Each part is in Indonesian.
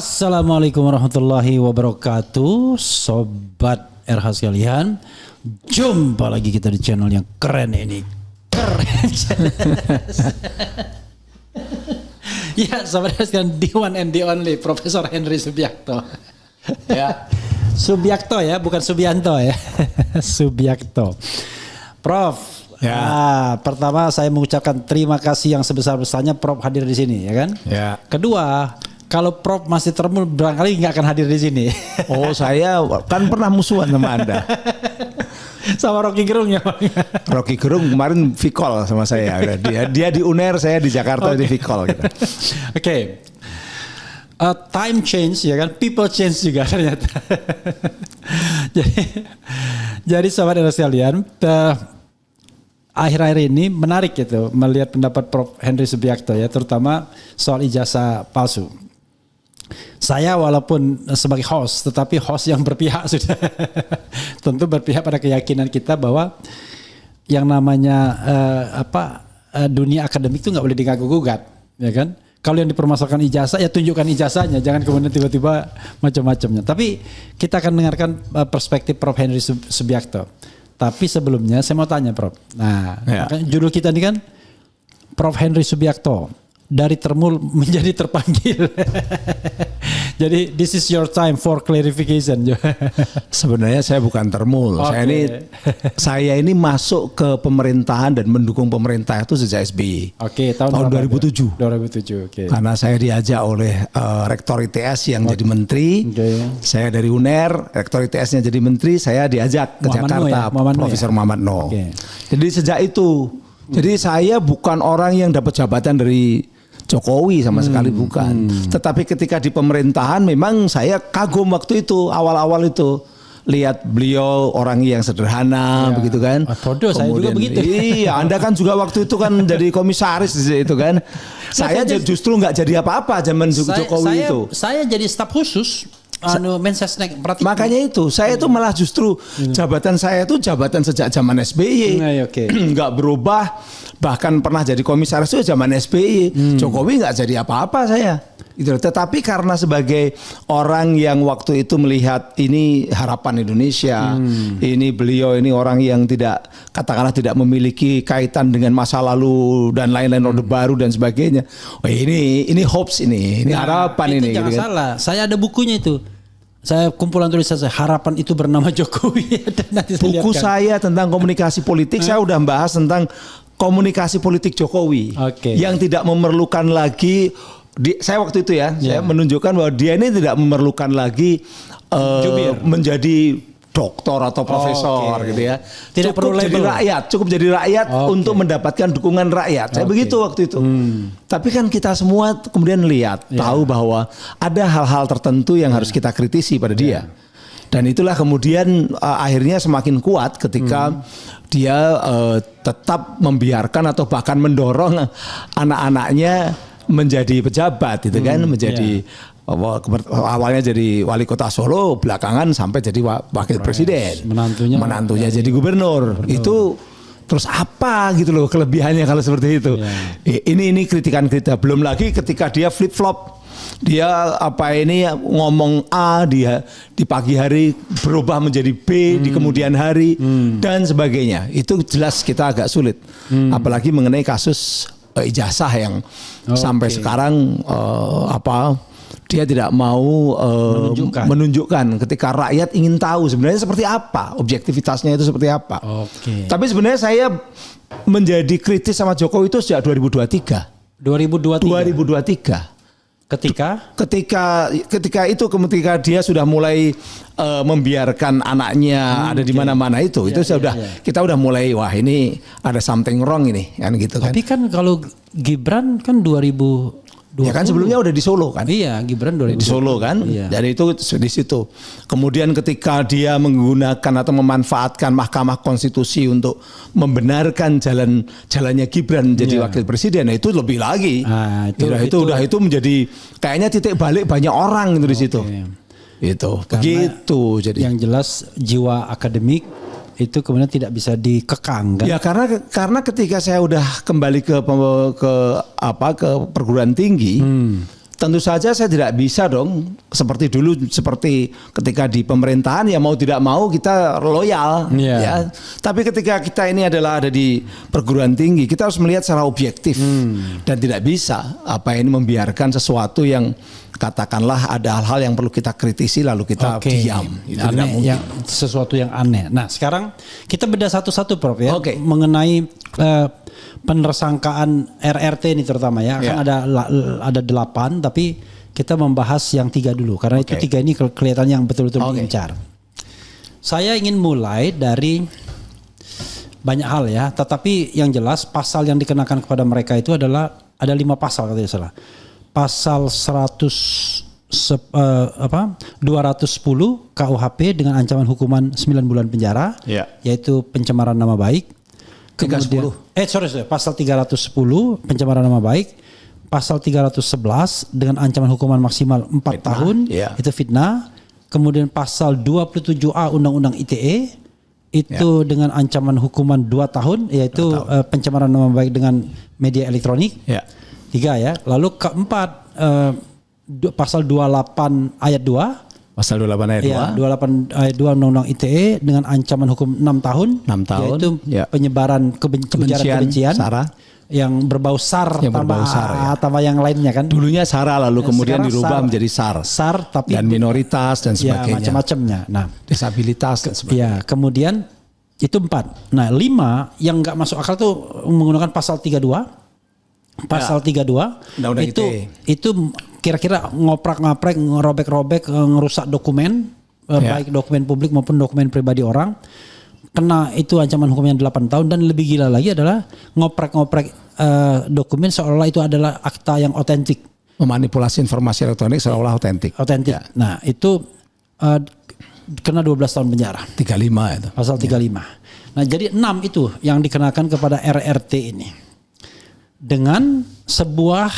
Assalamualaikum warahmatullahi wabarakatuh, sobat RH sekalian. Jumpa lagi kita di channel yang keren ini. Keren. Ya, sobat RH sekalian, the one and the only Profesor Henry Subiakto. Ya, Subiakto ya, bukan Subianto ya. Subiakto. Prof, ya. Pertama saya mengucapkan terima kasih yang sebesar-besarnya Prof hadir di sini, ya kan? Ya. Kedua, kalau Prof masih termul barangkali nggak akan hadir di sini. Oh, saya kan pernah musuhan sama Anda. Sama Rocky Gerung ya, Bang. Rocky Gerung kemarin Vicol sama saya. Dia di UNER, saya di Jakarta di Vicol gitu. Oke. Time change ya kan, people change juga ternyata. jadi sobat dan sekalian, akhir-akhir ini menarik gitu melihat pendapat Prof Henry Subiakto ya, terutama soal ijazah palsu. Saya walaupun sebagai host, tetapi host yang berpihak sudah. Tentu berpihak pada keyakinan kita bahwa yang namanya dunia akademik itu nggak boleh diganggu gugat, ya kan? Kalau yang dipermasalahkan ijazah, ya tunjukkan ijazahnya, jangan kemudian tiba-tiba macam-macamnya. Tapi kita akan dengarkan perspektif Prof Henry Subiakto. Tapi sebelumnya saya mau tanya Prof. Nah, ya. Judul kita ini kan Prof Henry Subiakto. Dari termul menjadi terpanggil. Jadi this is your time for clarification. Sebenarnya saya bukan termul. Okay. Saya ini masuk ke pemerintahan dan mendukung pemerintah itu sejak SBY. Oke, tahun 2007. 2007. Okay. Karena saya diajak oleh Rektor ITS yang jadi menteri. Okay. Saya dari UNER, Rektor ITS-nya jadi menteri, saya diajak ke Jakarta, Profesor Muhammad No. Okay. Jadi sejak itu, jadi saya bukan orang yang dapat jabatan dari Jokowi sama sekali bukan. Tetapi ketika di pemerintahan memang saya kagum waktu itu, awal-awal itu. Lihat beliau orang yang sederhana ya. Begitu kan. Bodoh, saya juga begitu. Iya, Anda kan juga waktu itu kan jadi komisaris itu kan. Saya justru nggak jadi apa-apa zaman Jokowi itu. Saya jadi staf khusus. Mensesnek. Makanya itu saya itu malah justru jabatan saya itu jabatan sejak zaman SBY nggak berubah, bahkan pernah jadi komisaris itu zaman SBY. Jokowi nggak jadi apa-apa saya itu. Tetapi karena sebagai orang yang waktu itu melihat ini harapan Indonesia, ini beliau ini orang yang tidak, katakanlah tidak memiliki kaitan dengan masa lalu dan lain-lain, orde baru dan sebagainya. Oh, ini hopes ini harapan ini. Jangan gitu salah, saya ada bukunya itu. Saya kumpulan tulisan saya, harapan itu bernama Jokowi. Nanti buku saya tentang komunikasi politik, saya udah bahas tentang komunikasi politik Jokowi yang tidak memerlukan lagi. Saya waktu itu saya menunjukkan bahwa dia ini tidak memerlukan lagi menjadi doktor atau profesor gitu ya. Tidak perlu jadi rakyat, cukup jadi rakyat untuk mendapatkan dukungan rakyat. Saya begitu waktu itu. Tapi kan kita semua kemudian lihat, tahu bahwa ada hal-hal tertentu yang harus kita kritisi pada dia. Dan itulah kemudian akhirnya semakin kuat ketika dia tetap membiarkan atau bahkan mendorong anak-anaknya menjadi pejabat itu kan, menjadi awalnya jadi wali kota Solo, belakangan sampai jadi wakil presiden, menantunya jadi gubernur. Itu terus apa gitu loh kelebihannya kalau seperti itu. Ini kritikan kita. Belum lagi ketika dia flip flop, dia ngomong A, dia di pagi hari berubah menjadi B di kemudian hari dan sebagainya. Itu jelas kita agak sulit, apalagi mengenai kasus ijazah yang sampai sekarang dia tidak mau menunjukkan ketika rakyat ingin tahu sebenarnya seperti apa, objektivitasnya itu seperti apa. Tapi sebenarnya saya menjadi kritis sama Jokowi itu sejak 2023. Ketika dia sudah mulai membiarkan anaknya ada di mana-mana itu kita udah mulai, wah ini ada something wrong ini kan gitu kan. Tapi kan kalau Gibran kan 2020. Ya kan sebelumnya udah di Solo kan. Iya, Gibran 2020. Di Solo kan. Iya. Jadi itu di situ. Kemudian ketika dia menggunakan atau memanfaatkan Mahkamah Konstitusi untuk membenarkan jalannya Gibran jadi wakil presiden, itu lebih lagi. Itu menjadi kayaknya titik balik banyak orang itu di situ. Itu begitu. Jadi yang jelas jiwa akademik itu kemudian tidak bisa dikekang kan? Ya karena ketika saya udah kembali ke perguruan tinggi, Tentu saja saya tidak bisa dong seperti dulu, seperti ketika di pemerintahan ya mau tidak mau kita loyal ya. Tapi ketika kita ini adalah ada di perguruan tinggi, kita harus melihat secara objektif dan tidak bisa ini membiarkan sesuatu yang katakanlah ada hal-hal yang perlu kita kritisi lalu kita diam. Itu tidak mungkin. Sesuatu yang aneh. Nah, sekarang kita bedah satu-satu Prof ya mengenai penersangkaan RRT ini terutama ya. Kan ada 8 tapi kita membahas yang 3 dulu karena itu 3 ini kelihatan yang betul-betul diincar. Saya ingin mulai dari banyak hal ya, tetapi yang jelas pasal yang dikenakan kepada mereka itu adalah ada 5 pasal kalau tidak salah. Pasal 210 KUHP dengan ancaman hukuman 9 bulan penjara, yaitu pencemaran nama baik. Kemudian, pasal 310 pencemaran nama baik, pasal 311 dengan ancaman hukuman maksimal 4 tahun, itu fitnah. Kemudian pasal 27A Undang-Undang ITE itu dengan ancaman hukuman 2 tahun, yaitu pencemaran nama baik dengan media elektronik. 3 ya. Lalu keempat pasal 28 ayat 2. Pasal 28 ayat 2. 28 ayat 2 Undang-Undang ITE dengan ancaman hukum 6 tahun. Yaitu penyebaran kebencian SARA yang berbau SAR tambah yang lainnya kan. Dulunya SARA lalu kemudian dirubah menjadi SAR tapi dan minoritas dan sebagainya. Macam-macamnya. Nah, disabilitas dan sebagainya. Kemudian itu 4. Nah, 5 yang enggak masuk akal tuh menggunakan pasal 32. Pasal 32 itu kira-kira ngoprak-ngaprek, ngerobek-robek, ngerusak dokumen, baik dokumen publik maupun dokumen pribadi orang. Kena itu ancaman hukumnya 8 tahun dan lebih gila lagi adalah ngoprek-ngoprek dokumen seolah itu adalah akta yang otentik. Memanipulasi informasi elektronik seolah otentik. Nah, itu kena 12 tahun penjara. 35 itu. Pasal 35. Nah, jadi 6 itu yang dikenakan kepada RRT ini. Dengan sebuah,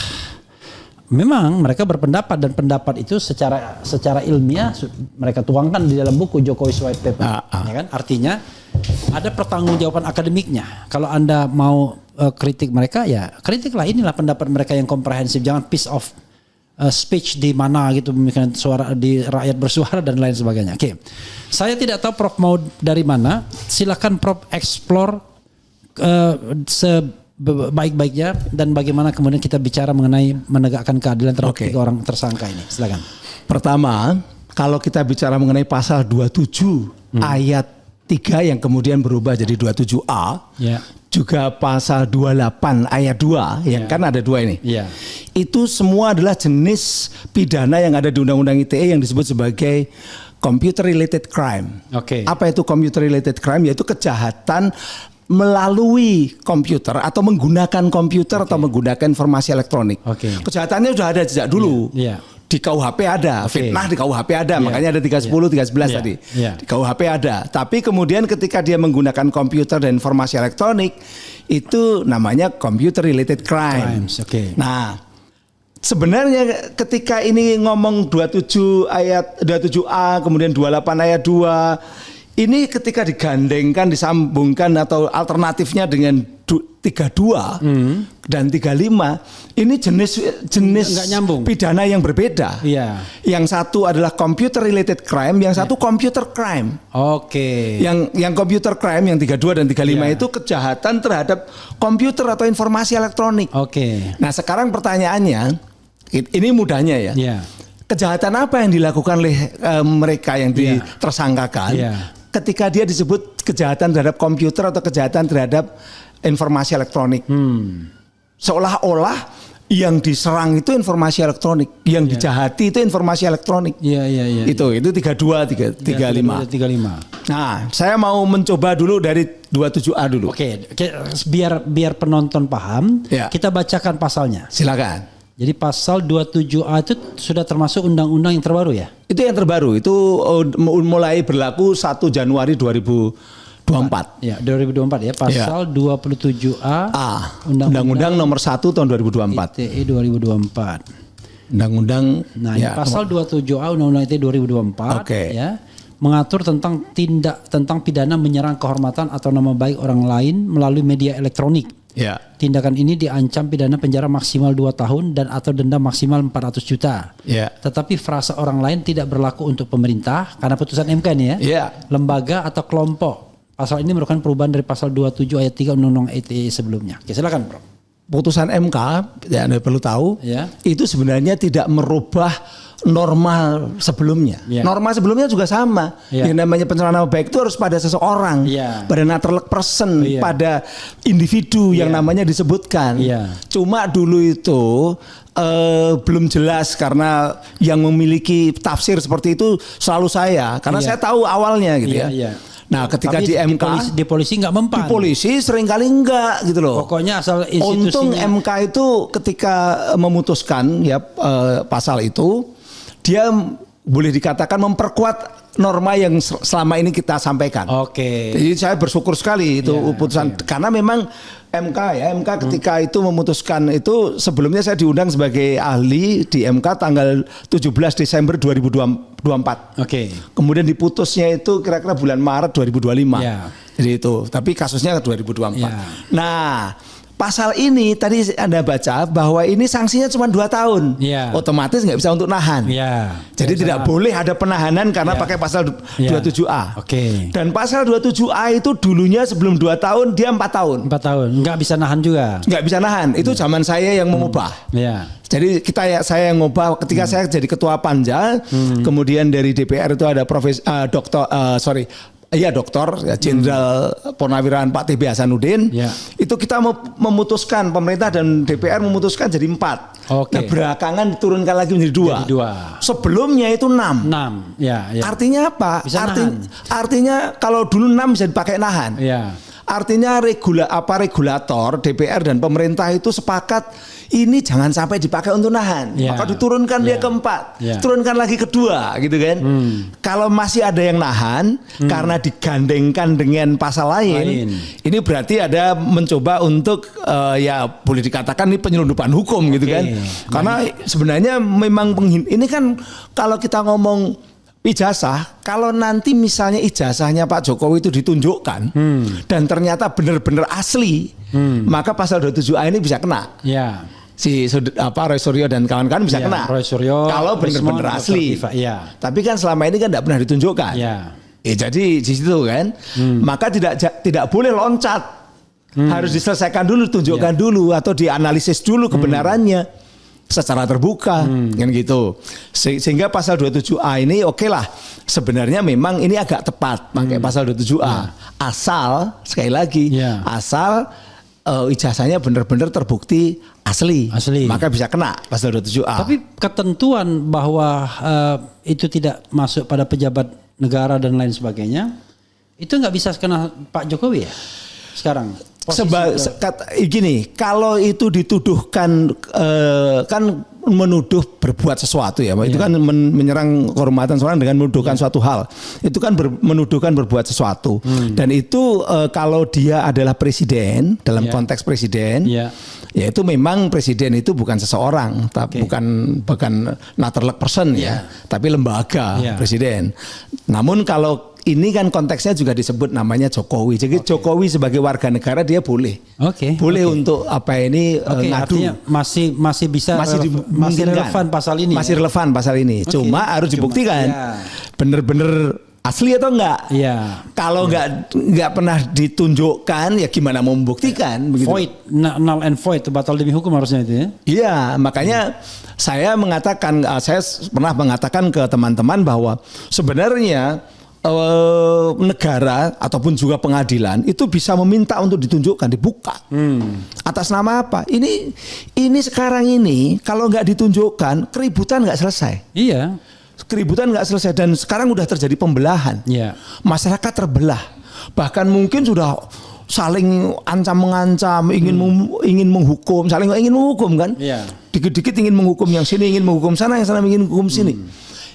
memang mereka berpendapat dan pendapat itu secara ilmiah mereka tuangkan di dalam buku Jokowi's White Paper, ya kan? Artinya ada pertanggungjawaban akademiknya. Kalau Anda mau kritik mereka, ya kritiklah, inilah pendapat mereka yang komprehensif. Jangan piece of speech di mana gitu, misalnya suara di rakyat bersuara dan lain sebagainya. Oke, saya tidak tahu Prof mau dari mana. Silakan Prof explore baik-baiknya dan bagaimana kemudian kita bicara mengenai menegakkan keadilan terhadap 3 orang tersangka ini. Silakan. Pertama, kalau kita bicara mengenai pasal 27 ayat 3 yang kemudian berubah jadi 27A, juga pasal 28 ayat 2 yang kan ada 2 ini. Itu semua adalah jenis pidana yang ada di Undang-Undang ITE yang disebut sebagai computer related crime. Apa itu computer related crime? Yaitu kejahatan melalui komputer atau menggunakan komputer atau menggunakan informasi elektronik. Kejahatannya sudah ada sejak dulu. Di KUHP ada, fitnah di KUHP ada, makanya ada 310, 311 tadi. Di KUHP ada. Tapi kemudian ketika dia menggunakan komputer dan informasi elektronik, itu namanya computer related crime. Nah, sebenarnya ketika ini ngomong 27A kemudian 28 ayat 2, ini ketika digandengkan, disambungkan atau alternatifnya dengan 32 dan 35, ini jenis pidana yang berbeda. Yang satu adalah computer related crime, yang satu computer crime. Yang computer crime yang 32 dan 35 itu kejahatan terhadap komputer atau informasi elektronik. Nah, sekarang pertanyaannya, ini mudahnya ya. Kejahatan apa yang dilakukan oleh mereka yang ditersangkakan? Ketika dia disebut kejahatan terhadap komputer atau kejahatan terhadap informasi elektronik. Seolah-olah yang diserang itu informasi elektronik, yang dijahati itu informasi elektronik. Itu 32, 35. Nah, saya mau mencoba dulu dari 27A dulu. Biar penonton paham, kita bacakan pasalnya. Silakan. Jadi pasal 27A itu sudah termasuk undang-undang yang terbaru ya? Itu yang terbaru, itu mulai berlaku 1 Januari 2024. 2024 ya, pasal 27A Undang-Undang nomor 1 tahun 2024. ITE 2024. Undang-undang pasal 27A Undang-Undang ITE 2024 ya, mengatur tentang pidana menyerang kehormatan atau nama baik orang lain melalui media elektronik. Ya. Tindakan ini diancam pidana penjara maksimal 2 tahun dan atau denda maksimal 400 juta. Ya. Tetapi frasa orang lain tidak berlaku untuk pemerintah karena putusan MK ini ya. Ya. Lembaga atau kelompok. Pasal ini merupakan perubahan dari pasal 27 ayat 3 Undang-Undang ITE sebelumnya. Oke, silakan, Bro. Putusan MK, ya Anda perlu tahu, Ya. itu sebenarnya tidak merubah norma sebelumnya. Ya. Norma sebelumnya juga sama. Ya. Yang namanya pencemaran nama baik itu harus pada seseorang, Ya. pada natural person, Ya. pada individu yang Ya. namanya disebutkan. Ya. Cuma dulu itu belum jelas karena yang memiliki tafsir seperti itu selalu saya, karena Ya. saya tahu awalnya gitu Iya, ya. iya. Nah, ketika Tapi di MK, di polisi nggak mempan. di polisi seringkali enggak gitu loh. Pokoknya asal institusinya. Untung MK itu ketika memutuskan ya pasal itu, dia boleh dikatakan memperkuat norma yang selama ini kita sampaikan. Oke. Jadi saya bersyukur sekali itu Ya, putusan oke. karena memang MK ketika itu memutuskan itu, sebelumnya saya diundang sebagai ahli di MK tanggal 17 Desember 2024. Oke. Kemudian diputusnya itu kira-kira bulan Maret 2025. Ya. Jadi itu, tapi kasusnya 2024. Ya. Nah, pasal ini tadi Anda baca bahwa ini sanksinya cuma 2 tahun. Ya. Otomatis nggak bisa untuk nahan. Ya. Jadi tidak boleh ada penahanan karena Ya. pakai pasal Ya. 27A. Oke. Dan pasal 27A itu dulunya sebelum 2 tahun dia 4 tahun. 4 tahun. Nggak bisa nahan juga. Nggak bisa nahan. Itu zaman saya yang mengubah. Ya. Jadi saya yang ngubah ketika saya jadi ketua Panja, kemudian dari DPR itu ada Doktor Jenderal Purnawirawan Pak TB Hasanuddin. Ya. Itu kita memutuskan, pemerintah dan DPR memutuskan jadi 4. Oke. Nah, belakangan diturunkan lagi menjadi 2. Jadi 2. Sebelumnya itu 6. 6. Ya, ya. Artinya apa? Bisa nahan. Artinya kalau dulu 6 bisa dipakai nahan. Ya. Artinya regulator DPR dan pemerintah itu sepakat ini jangan sampai dipakai untuk nahan. Ya. Maka diturunkan dia Ya. ke 4, Ya. turunkan lagi ke 2 gitu kan. Kalau masih ada yang nahan karena digandengkan dengan pasal lain, ini berarti ada mencoba untuk ya boleh dikatakan ini penyelundupan hukum gitu Oke. kan. Karena sebenarnya memang ini kan kalau kita ngomong ijazah, kalau nanti misalnya ijazahnya Pak Jokowi itu ditunjukkan dan ternyata benar-benar asli, maka pasal 27A ini bisa kena. Ya. Si Roy Suryo dan kawan-kawan bisa Ya, kena. Roy Suryo, kalau benar-benar Rismon, asli. Dr. Viva, ya. Tapi kan selama ini kan tidak pernah ditunjukkan. Ya. Jadi di situ kan, maka tidak boleh loncat. Harus diselesaikan dulu, tunjukkan dulu atau dianalisis dulu kebenarannya secara terbuka kan gitu. Sehingga pasal 27A ini oke lah. Sebenarnya memang ini agak tepat pakai pasal 27A. Asal sekali lagi, asal ijazahnya benar-benar terbukti asli. Maka bisa kena pasal 27A. Tapi ketentuan bahwa itu tidak masuk pada pejabat negara dan lain sebagainya, itu nggak bisa kena Pak Jokowi ya sekarang. Gini, kalau itu dituduhkan kan menuduh berbuat sesuatu ya, itu kan menyerang kehormatan seorang dengan menuduhkan suatu hal, itu kan menuduhkan berbuat sesuatu, dan itu kalau dia adalah presiden dalam konteks presiden, ya itu memang presiden itu bukan seseorang, tapi bukan natural person ya, tapi lembaga presiden. Namun kalau ini kan konteksnya juga disebut namanya Jokowi. Jadi Jokowi sebagai warga negara dia boleh. Boleh untuk apa ini ngadu. Artinya masih bisa masih relevan pasal ini. Masih relevan pasal ini. Cuma harus dibuktikan bener-bener asli atau enggak. Iya. Kalau enggak pernah ditunjukkan ya gimana mau membuktikan begitu. Void, null and void, batal demi hukum harusnya itu ya. Iya, makanya saya pernah mengatakan ke teman-teman bahwa sebenarnya negara ataupun juga pengadilan itu bisa meminta untuk ditunjukkan, dibuka. Atas nama apa? Ini sekarang ini kalau nggak ditunjukkan keributan nggak selesai. Iya. Keributan nggak selesai dan sekarang udah terjadi pembelahan. Iya. Masyarakat terbelah. Bahkan mungkin sudah saling ancam mengancam, ingin menghukum, saling ingin menghukum kan? Iya. Dikit-dikit ingin menghukum yang sini, ingin menghukum sana, yang sana ingin menghukum sini.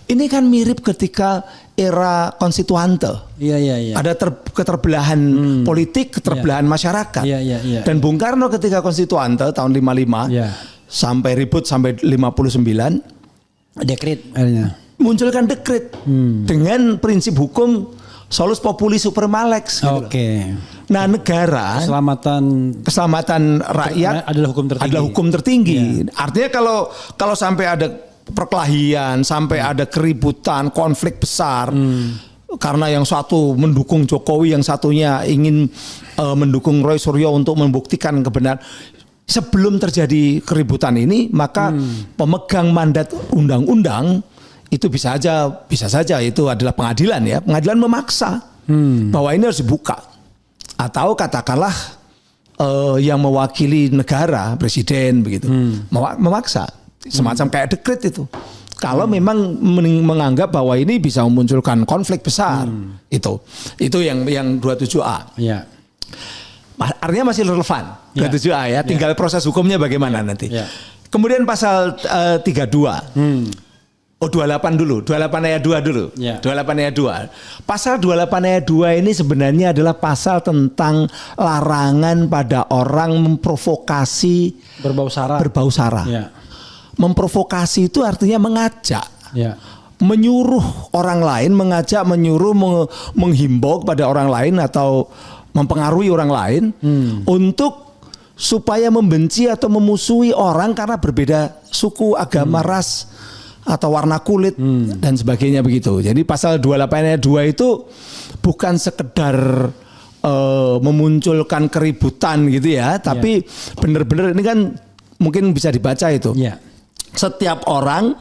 Ini kan mirip ketika era konstituante. Iya. Ada keterbelahan politik, keterbelahan masyarakat. Iya. Dan Bung Karno ketika konstituante tahun 55 sampai ribut sampai 59, dekret akhirnya. Munculkan dekret dengan prinsip hukum solus populi super malex. Gitu. Nah, negara keselamatan rakyat adalah hukum tertinggi. Artinya kalau sampai ada perkelahian, sampai ada keributan, konflik besar karena yang satu mendukung Jokowi, yang satunya ingin mendukung Roy Suryo untuk membuktikan kebenaran. Sebelum terjadi keributan ini, maka pemegang mandat undang-undang itu bisa saja itu adalah pengadilan ya. Pengadilan memaksa bahwa ini harus dibuka. Atau katakanlah yang mewakili negara, presiden begitu, memaksa. Semacam kayak dekret itu. Kalau memang menganggap bahwa ini bisa memunculkan konflik besar. Itu yang 27A. Ya. Artinya masih relevan 27A ya. Tinggal proses hukumnya bagaimana nanti. Kemudian pasal 32. 28 dulu, 28 ayat 2 dulu. 28 ayat 2. Pasal 28 ayat 2 ini sebenarnya adalah pasal tentang larangan pada orang memprovokasi berbau sara. Memprovokasi itu artinya mengajak. Menyuruh orang lain, menyuruh, menghimbau kepada orang lain atau mempengaruhi orang lain untuk supaya membenci atau memusuhi orang karena berbeda suku, agama, ras atau warna kulit dan sebagainya begitu. Jadi pasal 28 ayat 2 itu bukan sekedar memunculkan keributan gitu ya, tapi benar-benar ini kan mungkin bisa dibaca itu. Setiap orang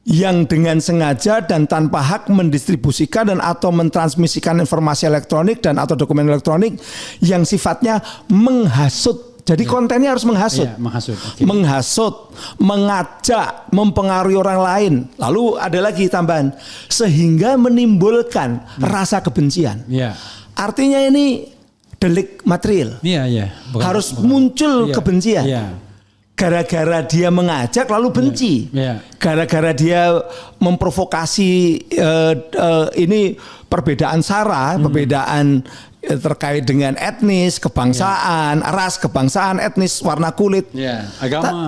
yang dengan sengaja dan tanpa hak mendistribusikan dan atau mentransmisikan informasi elektronik dan atau dokumen elektronik yang sifatnya menghasut. Jadi kontennya harus menghasut. Menghasut, mengajak, mempengaruhi orang lain. Lalu ada lagi tambahan, sehingga menimbulkan rasa kebencian. Artinya ini delik material. Harus muncul kebencian. Gara-gara dia mengajak lalu benci. Gara-gara dia memprovokasi ini perbedaan sara, perbedaan terkait dengan etnis, kebangsaan, ras, kebangsaan, etnis, warna kulit,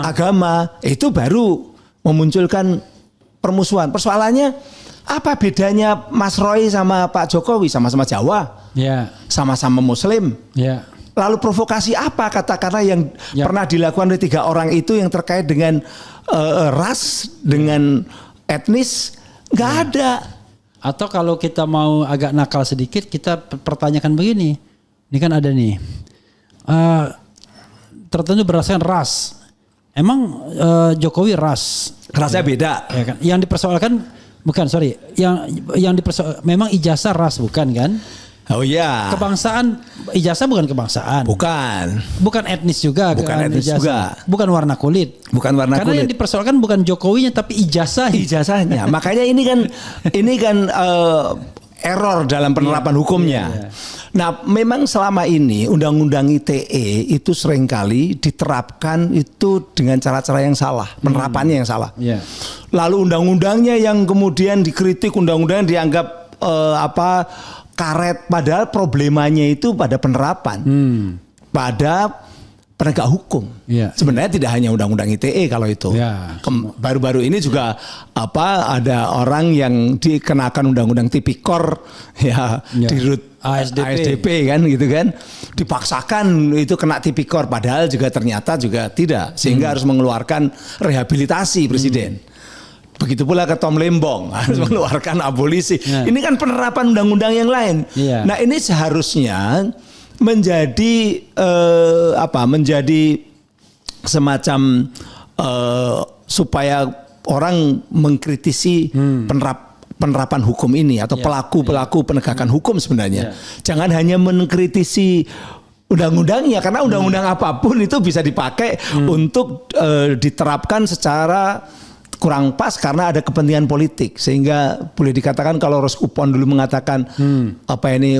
agama, itu baru memunculkan permusuhan. Persoalannya apa bedanya Mas Roy sama Pak Jokowi? Sama-sama Jawa, sama-sama Muslim. Lalu provokasi apa katakanlah yang pernah dilakukan oleh 3 orang itu yang terkait dengan ras, dengan etnis? Nggak ada. Atau kalau kita mau agak nakal sedikit, kita pertanyakan begini. Ini kan ada nih. Tertentu berdasarkan ras. Emang Jokowi rasnya beda. Ya kan? Yang dipersoalkan bukan, sorry. Yang dipersoalkan memang ijazah ras bukan kan? Oh iya. Kebangsaan, ijazah bukan kebangsaan. Bukan etnis juga. Bukan etnis ijazah juga. Bukan warna kulit. Karena yang dipersoalkan bukan Jokowinya tapi ijazahnya. Makanya ini kan error dalam penerapan hukumnya. Nah, memang selama ini Undang-Undang ITE itu seringkali diterapkan itu dengan cara-cara yang salah, penerapannya yang salah. Lalu undang-undangnya yang kemudian dikritik, undang-undang dianggap karet, padahal problemanya itu pada penerapan, pada penegak hukum. Sebenarnya tidak hanya undang-undang ITE kalau itu. Baru-baru ini juga ada orang yang dikenakan undang-undang tipikor di RUT ASDP kan gitu kan, dipaksakan itu kena tipikor padahal juga ternyata juga tidak, sehingga harus mengeluarkan rehabilitasi presiden. Begitu pula ke Tom Lembong harus mengeluarkan abolisi. Ini kan penerapan undang-undang yang lain. Nah, ini seharusnya menjadi menjadi semacam supaya orang mengkritisi penerapan hukum ini atau pelaku penegakan hukum sebenarnya. Jangan hanya mengkritisi undang-undangnya, karena undang-undang apapun itu bisa dipakai untuk diterapkan secara kurang pas karena ada kepentingan politik, sehingga boleh dikatakan kalau Ros Upon dulu mengatakan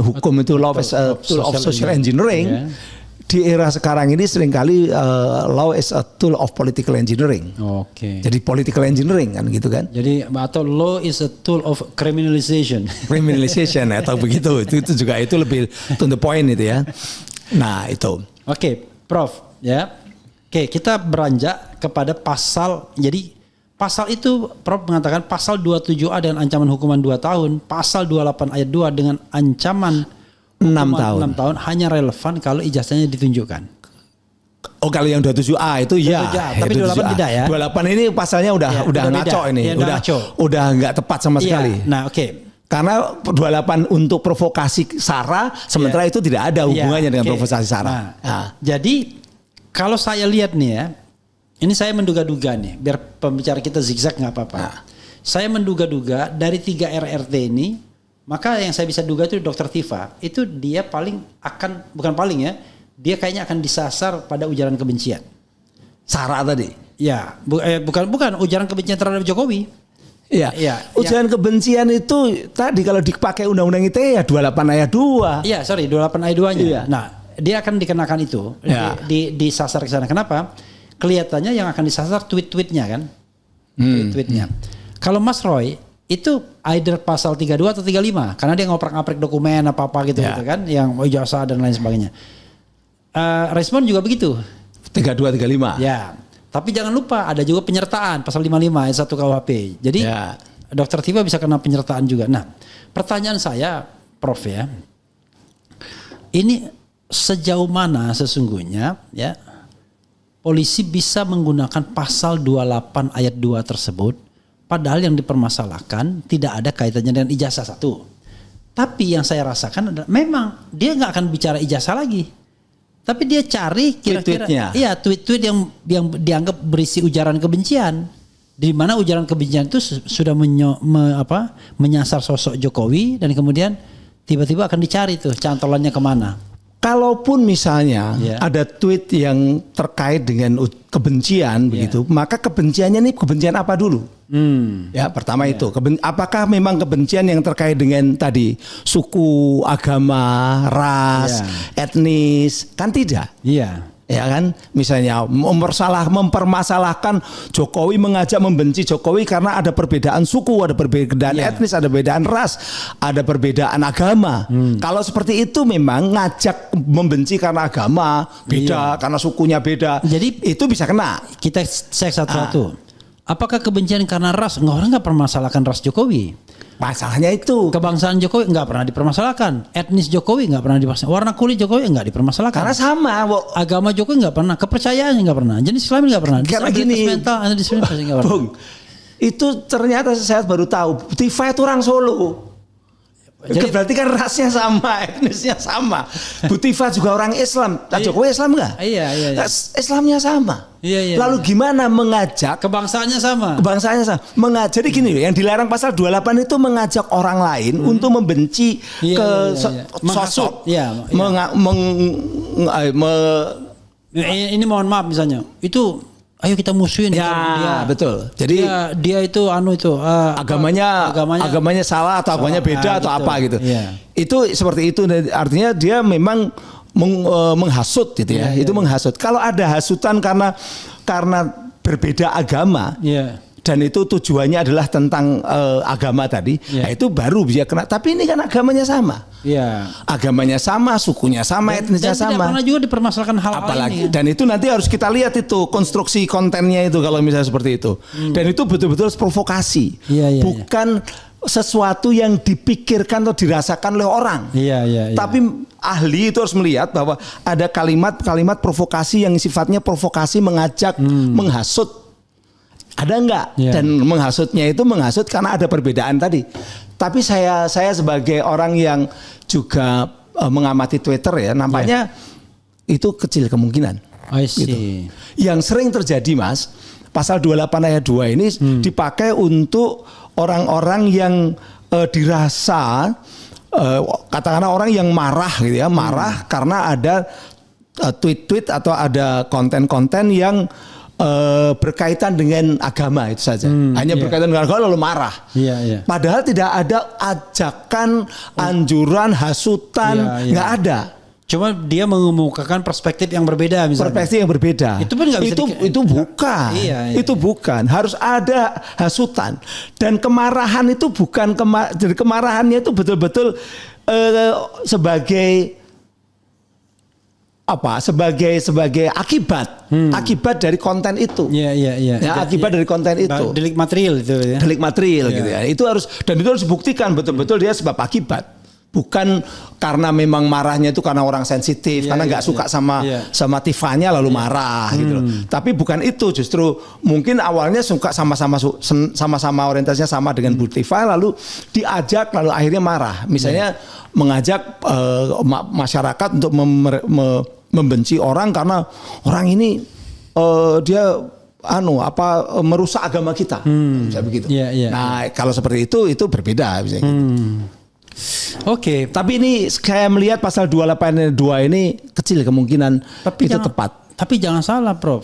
hukum itu law is a tool of social engineering. Di era sekarang ini seringkali law is a tool of political engineering. Jadi political engineering kan gitu kan. Jadi atau law is a tool of criminalization atau begitu. Itu juga itu lebih to the point itu ya. Nah, itu. Prof ya. Kita beranjak kepada pasal. Jadi pasal itu Prof mengatakan pasal 27A dengan ancaman hukuman 2 tahun, pasal 28 ayat 2 dengan ancaman 6 hukuman tahun. 6 tahun hanya relevan kalau ijazahnya ditunjukkan. Oh kalau yang 27A itu ya. 27A, tapi 28 tidak ya. 28 ini pasalnya udah ngaco beda. ini. Ya, udah nggak tepat sama sekali. Nah, oke. Karena 28 untuk provokasi SARA, sementara itu tidak ada hubungannya dengan provokasi SARA. Jadi kalau saya lihat nih ya, ini saya menduga-duga nih, biar pembicara kita zigzag nggak apa-apa. Saya menduga-duga dari 3 RRT ini, maka yang saya bisa duga itu Dr. Tifa, itu dia bukan paling ya, dia kayaknya akan disasar pada ujaran kebencian. SARA tadi? Ya, bukan ujaran kebencian terhadap Jokowi. Iya. Ujaran kebencian itu tadi kalau dipakai undang-undang ITE ya 28 ayat 2. Iya, 28 ayat 2-nya. Iya. Nah, dia akan dikenakan itu, disasar ke sana. Kenapa? Kelihatannya yang akan disasar tweet-tweetnya kan. Tweet-tweetnya. Kalau Mas Roy itu either pasal 32 atau 35 karena dia ngoprak-ngaprik dokumen apa-apa gitu kan, yang ijazah dan lain sebagainya. Respon juga begitu. 32 35. Ya. Tapi jangan lupa ada juga penyertaan pasal 55 ayat 1 KUHP. Jadi Dr. Tifa bisa kena penyertaan juga. Nah, pertanyaan saya Prof ya. Ini sejauh mana sesungguhnya ya polisi bisa menggunakan pasal 28 ayat 2 tersebut padahal yang dipermasalahkan tidak ada kaitannya dengan ijazah satu. Tapi yang saya rasakan adalah memang dia nggak akan bicara ijazah lagi. Tapi dia cari kira-kira tweet-tweet yang dianggap berisi ujaran kebencian. Di mana ujaran kebencian itu sudah menyasar sosok Jokowi dan kemudian tiba-tiba akan dicari tuh cantolannya kemana. Kalaupun misalnya ada tweet yang terkait dengan kebencian begitu, maka kebenciannya ini kebencian apa dulu? Ya pertama itu, apakah memang kebencian yang terkait dengan tadi suku, agama, ras, etnis? Kan tidak. Iya. Ya kan, misalnya mempermasalahkan Jokowi, mengajak membenci Jokowi karena ada perbedaan suku, ada perbedaan etnis, ada perbedaan ras, ada perbedaan agama. Kalau seperti itu memang ngajak membenci karena agama beda, karena sukunya beda. Jadi itu bisa kena. Kita cek satu-satu. Apakah kebencian karena ras? Orang nggak permasalahkan ras Jokowi. Masalahnya itu kebangsaan Jokowi nggak pernah dipermasalahkan, etnis Jokowi nggak pernah dipermasalahkan, warna kulit Jokowi nggak dipermasalahkan. Karena sama, agama Jokowi nggak pernah, kepercayaannya nggak pernah, jenis kelamin nggak pernah, disabilitas mental, disabilitas nggak pernah. Itu ternyata saya baru tahu, Tifa itu orang Solo. Jadi, berarti kan rasnya sama, etnisnya sama. Bu Tifa juga orang Islam. Jokowi Islam nggak? Iya. Islamnya sama. Iya. Lalu gimana mengajak? Kebangsaannya sama. Jadi gini, yang dilarang pasal 28 itu mengajak orang lain untuk membenci sosok. Ini mohon maaf misalnya, itu ayo kita musuhin dia. Betul. Jadi dia itu agamanya salah atau agamanya beda atau apa gitu. Itu seperti itu, artinya dia memang menghasut gitu ya. Itu menghasut. Kalau ada hasutan karena berbeda agama. Dan itu tujuannya adalah tentang agama tadi, nah itu baru bisa kena. Tapi ini kan agamanya sama, agamanya sama, sukunya sama, etnisnya sama. Tidak pernah juga dipermasalahkan hal apalagi ini. Dan itu nanti harus kita lihat itu konstruksi kontennya itu kalau misalnya seperti itu. Dan itu betul-betul provokasi, bukan sesuatu yang dipikirkan atau dirasakan oleh orang. Tapi ahli itu harus melihat bahwa ada kalimat-kalimat provokasi yang sifatnya provokasi mengajak, menghasut. Ada enggak? Dan menghasutnya itu menghasut karena ada perbedaan tadi. Tapi saya sebagai orang yang juga mengamati Twitter ya, nampaknya itu kecil kemungkinan. Gitu. Yang sering terjadi Mas, pasal 28 ayat 2 ini dipakai untuk orang-orang yang dirasa katakanlah orang yang marah gitu ya, marah karena ada tweet-tweet atau ada konten-konten yang berkaitan dengan agama itu saja. Hanya berkaitan dengan agama lalu marah. Padahal tidak ada ajakan, anjuran, hasutan, nggak ada. Cuma dia mengemukakan perspektif yang berbeda misalnya. Perspektif yang berbeda. Itu pun nggak bisa itu bukan. Itu bukan. Harus ada hasutan. Dan kemarahan itu bukan jadi kemarahannya itu betul-betul sebagai sebagai akibat dari konten itu. Akibat dari konten itu. Delik material itu ya. Delik material gitu ya. Itu harus dibuktikan betul-betul dia sebab akibat. Bukan karena memang marahnya itu karena orang sensitif, karena nggak suka sama Tiffany lalu marah gitu loh. Tapi bukan itu, justru mungkin awalnya suka sama-sama orientasinya sama dengan Bu Tiffany, lalu diajak lalu akhirnya marah. Misalnya mengajak masyarakat untuk membenci orang karena orang ini dia merusak agama kita, bisa begitu. Nah kalau seperti itu berbeda bisa gitu. Oke. Tapi ini saya melihat pasal 282 ini kecil kemungkinan itu tepat. Tapi jangan salah, Prof.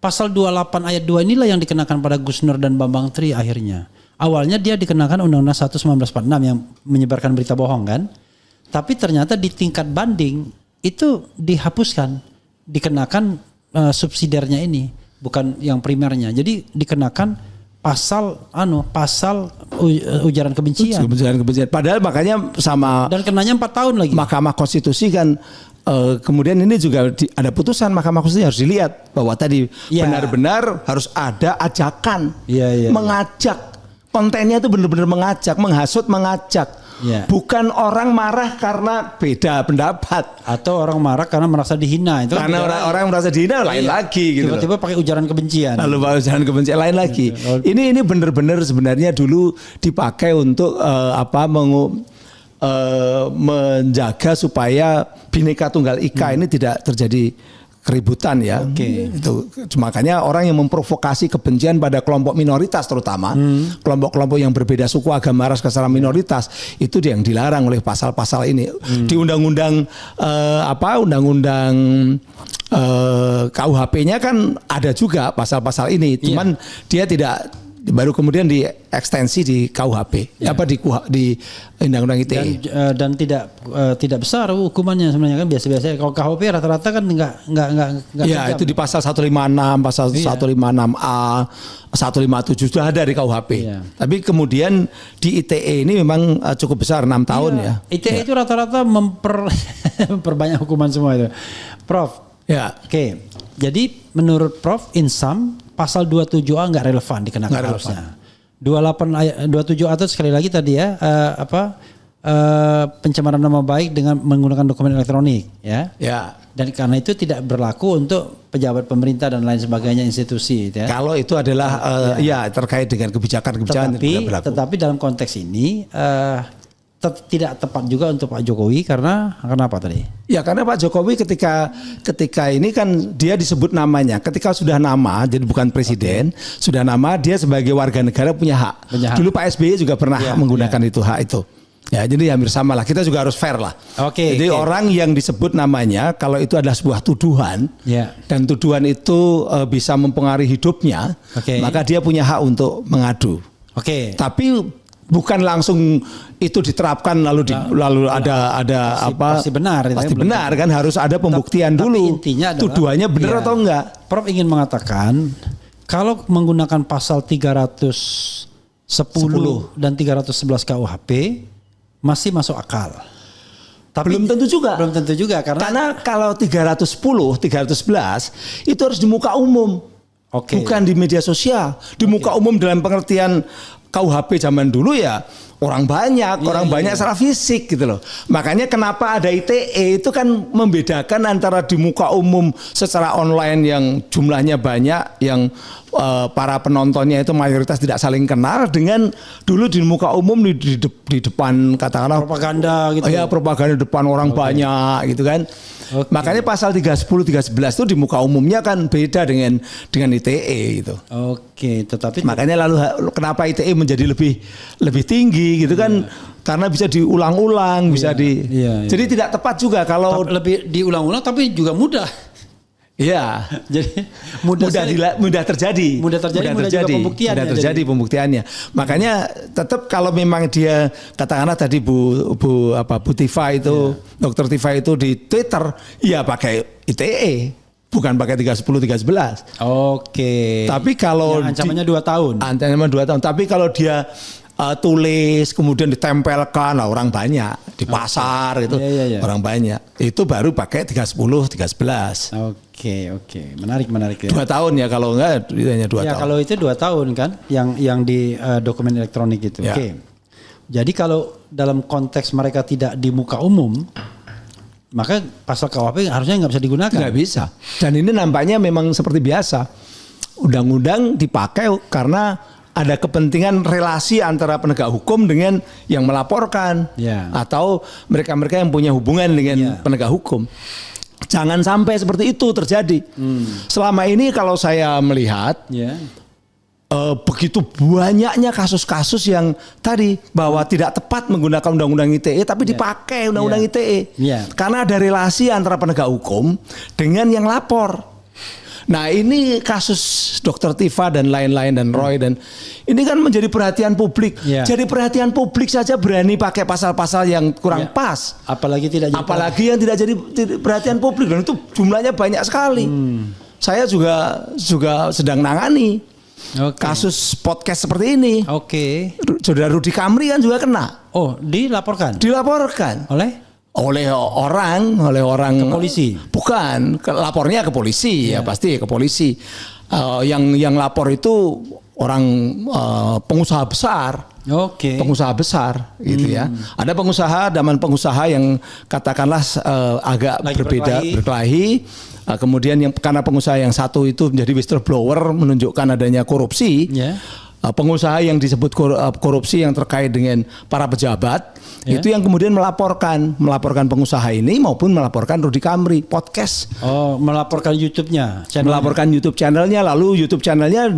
Pasal 28 ayat 2 inilah yang dikenakan pada Gus Nur dan Bambang Tri akhirnya. Awalnya dia dikenakan Undang-Undang 1 1946 yang menyebarkan berita bohong kan. Tapi ternyata di tingkat banding itu dihapuskan, dikenakan subsidiarnya ini, bukan yang primernya. Jadi dikenakan pasal ujaran kebencian. Padahal makanya sama dan kenanya 4 tahun lagi. Mahkamah Konstitusi kan kemudian ini juga ada putusan Mahkamah Konstitusi harus dilihat bahwa tadi benar-benar harus ada ajakan, mengajak. Kontennya itu benar-benar mengajak, menghasut, mengajak. Bukan orang marah karena beda pendapat atau orang marah karena merasa dihina. Itu karena orang merasa dihina lain lagi gitu. Tiba-tiba pakai ujaran kebencian. Lalu pakai ujaran kebencian lain lagi. Ini benar-benar sebenarnya dulu dipakai untuk menjaga supaya Bhinneka Tunggal Ika ini tidak terjadi keributan ya. Itu makanya orang yang memprovokasi kebencian pada kelompok minoritas terutama kelompok-kelompok yang berbeda suku, agama, ras, kesetaraan minoritas itu yang dilarang oleh pasal-pasal ini. Di undang-undang KUHP-nya kan ada juga pasal-pasal ini. Cuman dia tidak baru kemudian diekstensi di KUHP di Undang-Undang ITE dan tidak besar hukumannya sebenarnya kan biasa-biasa. Kalau KUHP rata-rata kan enggak ya itu di pasal 156, pasal 156A, 157 sudah ada di KUHP. Tapi kemudian di ITE ini memang cukup besar 6 tahun ya. ITE itu rata-rata memperbanyak hukuman semua itu. Prof. Oke. Jadi menurut Prof Insam pasal 27A nggak relevan dikenakan harusnya. 27A itu sekali lagi tadi ya pencemaran nama baik dengan menggunakan dokumen elektronik ya. Dan karena itu tidak berlaku untuk pejabat pemerintah dan lain sebagainya institusi ya. Kalau itu adalah terkait dengan kebijakan tetapi dalam konteks ini tidak tepat juga untuk Pak Jokowi karena apa tadi? Ya karena Pak Jokowi ketika ini kan dia disebut namanya. Ketika sudah nama, jadi bukan presiden, sudah nama dia sebagai warga negara punya hak. Dulu Pak SBY juga pernah menggunakan hak itu. Ya jadi hampir sama lah. Kita juga harus fair lah. Jadi orang yang disebut namanya kalau itu adalah sebuah tuduhan dan tuduhan itu bisa mempengaruhi hidupnya, maka dia punya hak untuk mengadu. Tapi bukan langsung itu diterapkan lalu ada pasti benar. Pasti benar kan harus ada pembuktian dulu. Intinya adalah, tuduhannya benar atau enggak. Prof ingin mengatakan kalau menggunakan pasal 310 dan 311 KUHP masih masuk akal. Tapi belum tentu juga. Karena kalau 310, 311 itu harus di muka umum. Bukan di media sosial. Di muka umum dalam pengertian KUHP zaman dulu ya orang banyak secara fisik gitu loh. Makanya kenapa ada ITE itu kan membedakan antara di muka umum secara online yang jumlahnya banyak, yang para penontonnya itu mayoritas tidak saling kenal dengan dulu di muka umum di depan katakanlah propaganda gitu. Propaganda depan orang banyak gitu kan. Makanya pasal 310 311 itu di muka umumnya kan beda dengan ITE gitu. Tetapi makanya lalu kenapa ITE menjadi lebih tinggi gitu kan? Karena bisa diulang-ulang, jadi tidak tepat juga kalau lebih diulang-ulang tapi juga mudah. Jadi mudah terjadi mudah terjadi pembuktiannya. Makanya tetap kalau memang dia katakanlah tadi Bu Tifa itu Dr. Tifa itu di Twitter pakai ITE bukan pakai 310 311. Tapi kalau yang ancamannya 2 tahun. Ancaman 2 tahun. Tapi kalau dia tulis kemudian ditempelkan orang banyak di pasar gitu. Orang banyak. Itu baru pakai 310 311. Menarik ya. 2 tahun ya kalau enggak hanya 2 tahun. Kalau itu 2 tahun kan yang di dokumen elektronik itu. Jadi kalau dalam konteks mereka tidak di muka umum, maka pasal KUHP harusnya nggak bisa digunakan. Nggak bisa. Dan ini nampaknya memang seperti biasa. Undang-undang dipakai karena ada kepentingan relasi antara penegak hukum dengan yang melaporkan, atau mereka-mereka yang punya hubungan dengan penegak hukum. Jangan sampai seperti itu terjadi. Selama ini kalau saya melihat, begitu banyaknya kasus-kasus yang tadi bahwa tidak tepat menggunakan undang-undang ITE, tapi dipakai undang-undang ITE, karena ada relasi antara penegak hukum dengan yang lapor. Nah ini kasus Dr. Tifa dan lain-lain dan Roy dan ini kan menjadi perhatian publik. Jadi perhatian publik saja berani pakai pasal-pasal yang kurang pas. Apalagi yang tidak jadi perhatian publik, dan itu jumlahnya banyak sekali. Saya juga sedang nangani kasus podcast seperti ini. Saudara Rudy Kamri kan juga kena. Oh, dilaporkan oleh orang ke polisi. Bukan, lapornya ke polisi, ya pasti ke polisi. Yang lapor itu orang pengusaha besar. Pengusaha besar gitu ya. Ada pengusaha yang katakanlah agak berkelahi. Kemudian karena pengusaha yang satu itu menjadi whistleblower, menunjukkan adanya korupsi. Pengusaha yang disebut korupsi yang terkait dengan para pejabat, itu yang kemudian melaporkan pengusaha ini maupun melaporkan Rudy Kamri podcast. Melaporkan YouTube-nya, melaporkan YouTube channelnya, lalu YouTube channelnya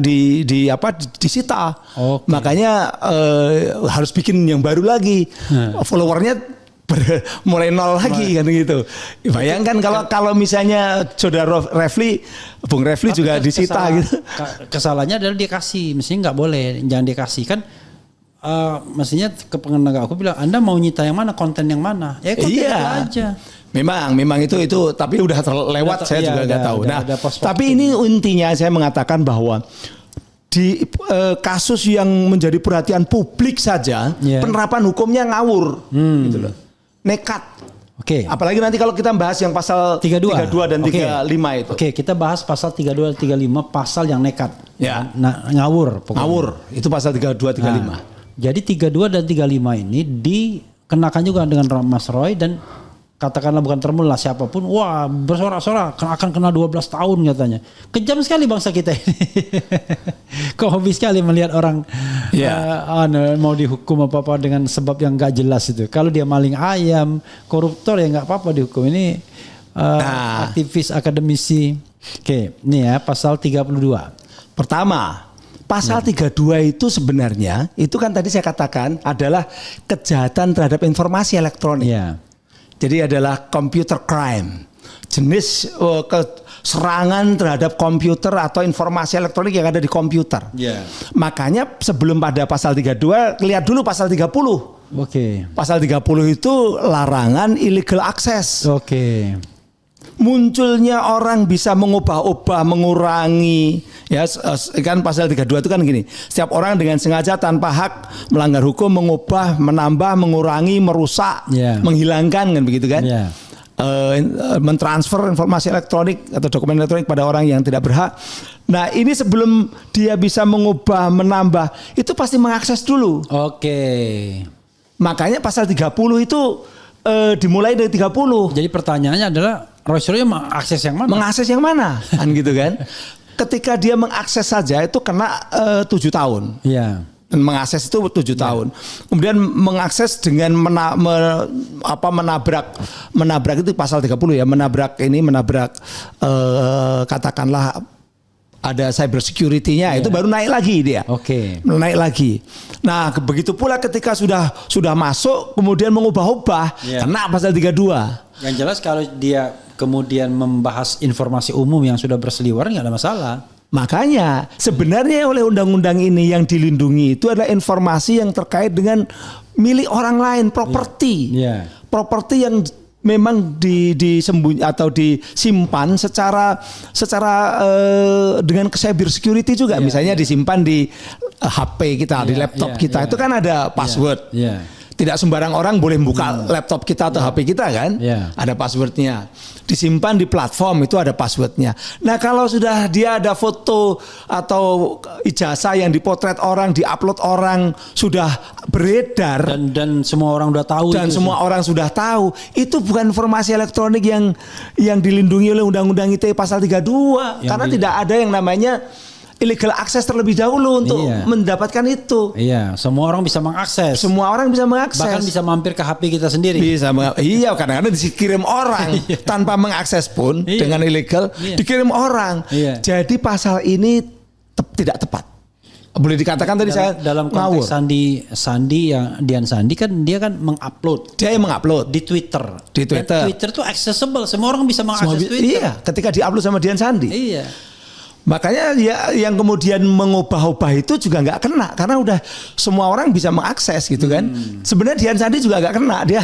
disita. Makanya harus bikin yang baru lagi. Followernya mulai nol lagi kan gitu. Bayangkan kalau misalnya saudara Bung Refli juga disita gitu. Kesalahannya adalah dia kasih, mestinya nggak boleh, jangan dia kasih kan. Mestinya ke penegak hukum bilang, Anda mau nyita yang mana, konten yang mana? Ya konten itu aja. Memang itu tapi udah terlewat, saya juga nggak tahu. Tapi ini intinya saya mengatakan bahwa di kasus yang menjadi perhatian publik saja, penerapan hukumnya ngawur, gitu loh. Nekat. Apalagi nanti kalau kita bahas yang pasal 32 dan 35 itu. Kita bahas pasal 32 dan 35, pasal yang nekat. Ngawur pokoknya. Ngawur, itu pasal 32 35. Jadi 32 dan 35 ini dikenakan juga dengan Mas Roy, dan katakanlah bukan termul lah siapapun, wah bersorak-sorak akan kena 12 tahun katanya. Kejam sekali bangsa kita ini. Kok hobi sekali melihat orang mau dihukum apa-apa dengan sebab yang gak jelas itu. Kalau dia maling ayam, koruptor ya gak apa-apa dihukum. Ini aktivis akademisi. Ini ya pasal 32. Pertama, pasal 32 itu sebenarnya, itu kan tadi saya katakan adalah kejahatan terhadap informasi elektronik. Jadi adalah computer crime, jenis serangan terhadap komputer atau informasi elektronik yang ada di komputer. Makanya sebelum pada pasal 32, lihat dulu pasal 30. Pasal 30 itu larangan illegal access. Munculnya orang bisa mengubah-ubah, mengurangi, kan pasal 32 itu kan gini, setiap orang dengan sengaja tanpa hak melanggar hukum mengubah, menambah, mengurangi, merusak, menghilangkan, kan begitu kan, mentransfer informasi elektronik atau dokumen elektronik pada orang yang tidak berhak. Nah ini sebelum dia bisa mengubah, menambah, itu pasti mengakses dulu. Makanya pasal 30 itu dimulai dari 30. Jadi pertanyaannya adalah Roy Suryo mengakses yang mana? Mengakses yang mana? Kan gitu kan. Ketika dia mengakses saja itu kena 7 tahun. Mengakses itu 7 tahun. Kemudian mengakses dengan menabrak itu pasal 30 ya, menabrak katakanlah ada cyber security-nya, itu baru naik lagi dia. Naik lagi. Nah, begitu pula ketika sudah masuk kemudian mengubah-ubah, kena pasal 32. Yang jelas kalau dia kemudian membahas informasi umum yang sudah berseliweran nggak ada masalah. Makanya sebenarnya oleh undang-undang ini yang dilindungi itu adalah informasi yang terkait dengan milik orang lain, properti. Properti yang memang disembunyi atau disimpan secara dengan cyber security juga. Misalnya disimpan di HP kita, di laptop kita, itu kan ada password. Tidak sembarang orang boleh buka laptop kita atau HP kita kan? Ya. Ada passwordnya. Disimpan di platform itu ada passwordnya. Nah kalau sudah dia ada foto atau ijazah yang dipotret orang, diupload orang, sudah beredar Dan semua orang udah tahu. dan itu semua orang sudah tahu, itu bukan informasi elektronik yang dilindungi oleh Undang-Undang ITE pasal 32 karena tidak ada yang namanya illegal access terlebih dahulu untuk mendapatkan itu. Iya, semua orang bisa mengakses. Semua orang bisa mengakses. Bahkan bisa mampir ke HP kita sendiri. Bisa iya, kadang-kadang dikirim orang tanpa mengakses pun dengan ilegal dikirim orang. Jadi pasal ini tidak tepat. Boleh dikatakan tadi saya dalam konteks Dian Sandi kan dia kan mengupload. Dia yang mengupload di Twitter. Di Twitter. Dan Twitter tuh accessible, semua orang bisa mengakses Twitter. Iya, ketika diupload sama Dian Sandi. Iya. Makanya ya yang kemudian mengubah-ubah itu juga nggak kena karena udah semua orang bisa mengakses gitu kan. Sebenarnya Dian Sandi juga nggak kena, dia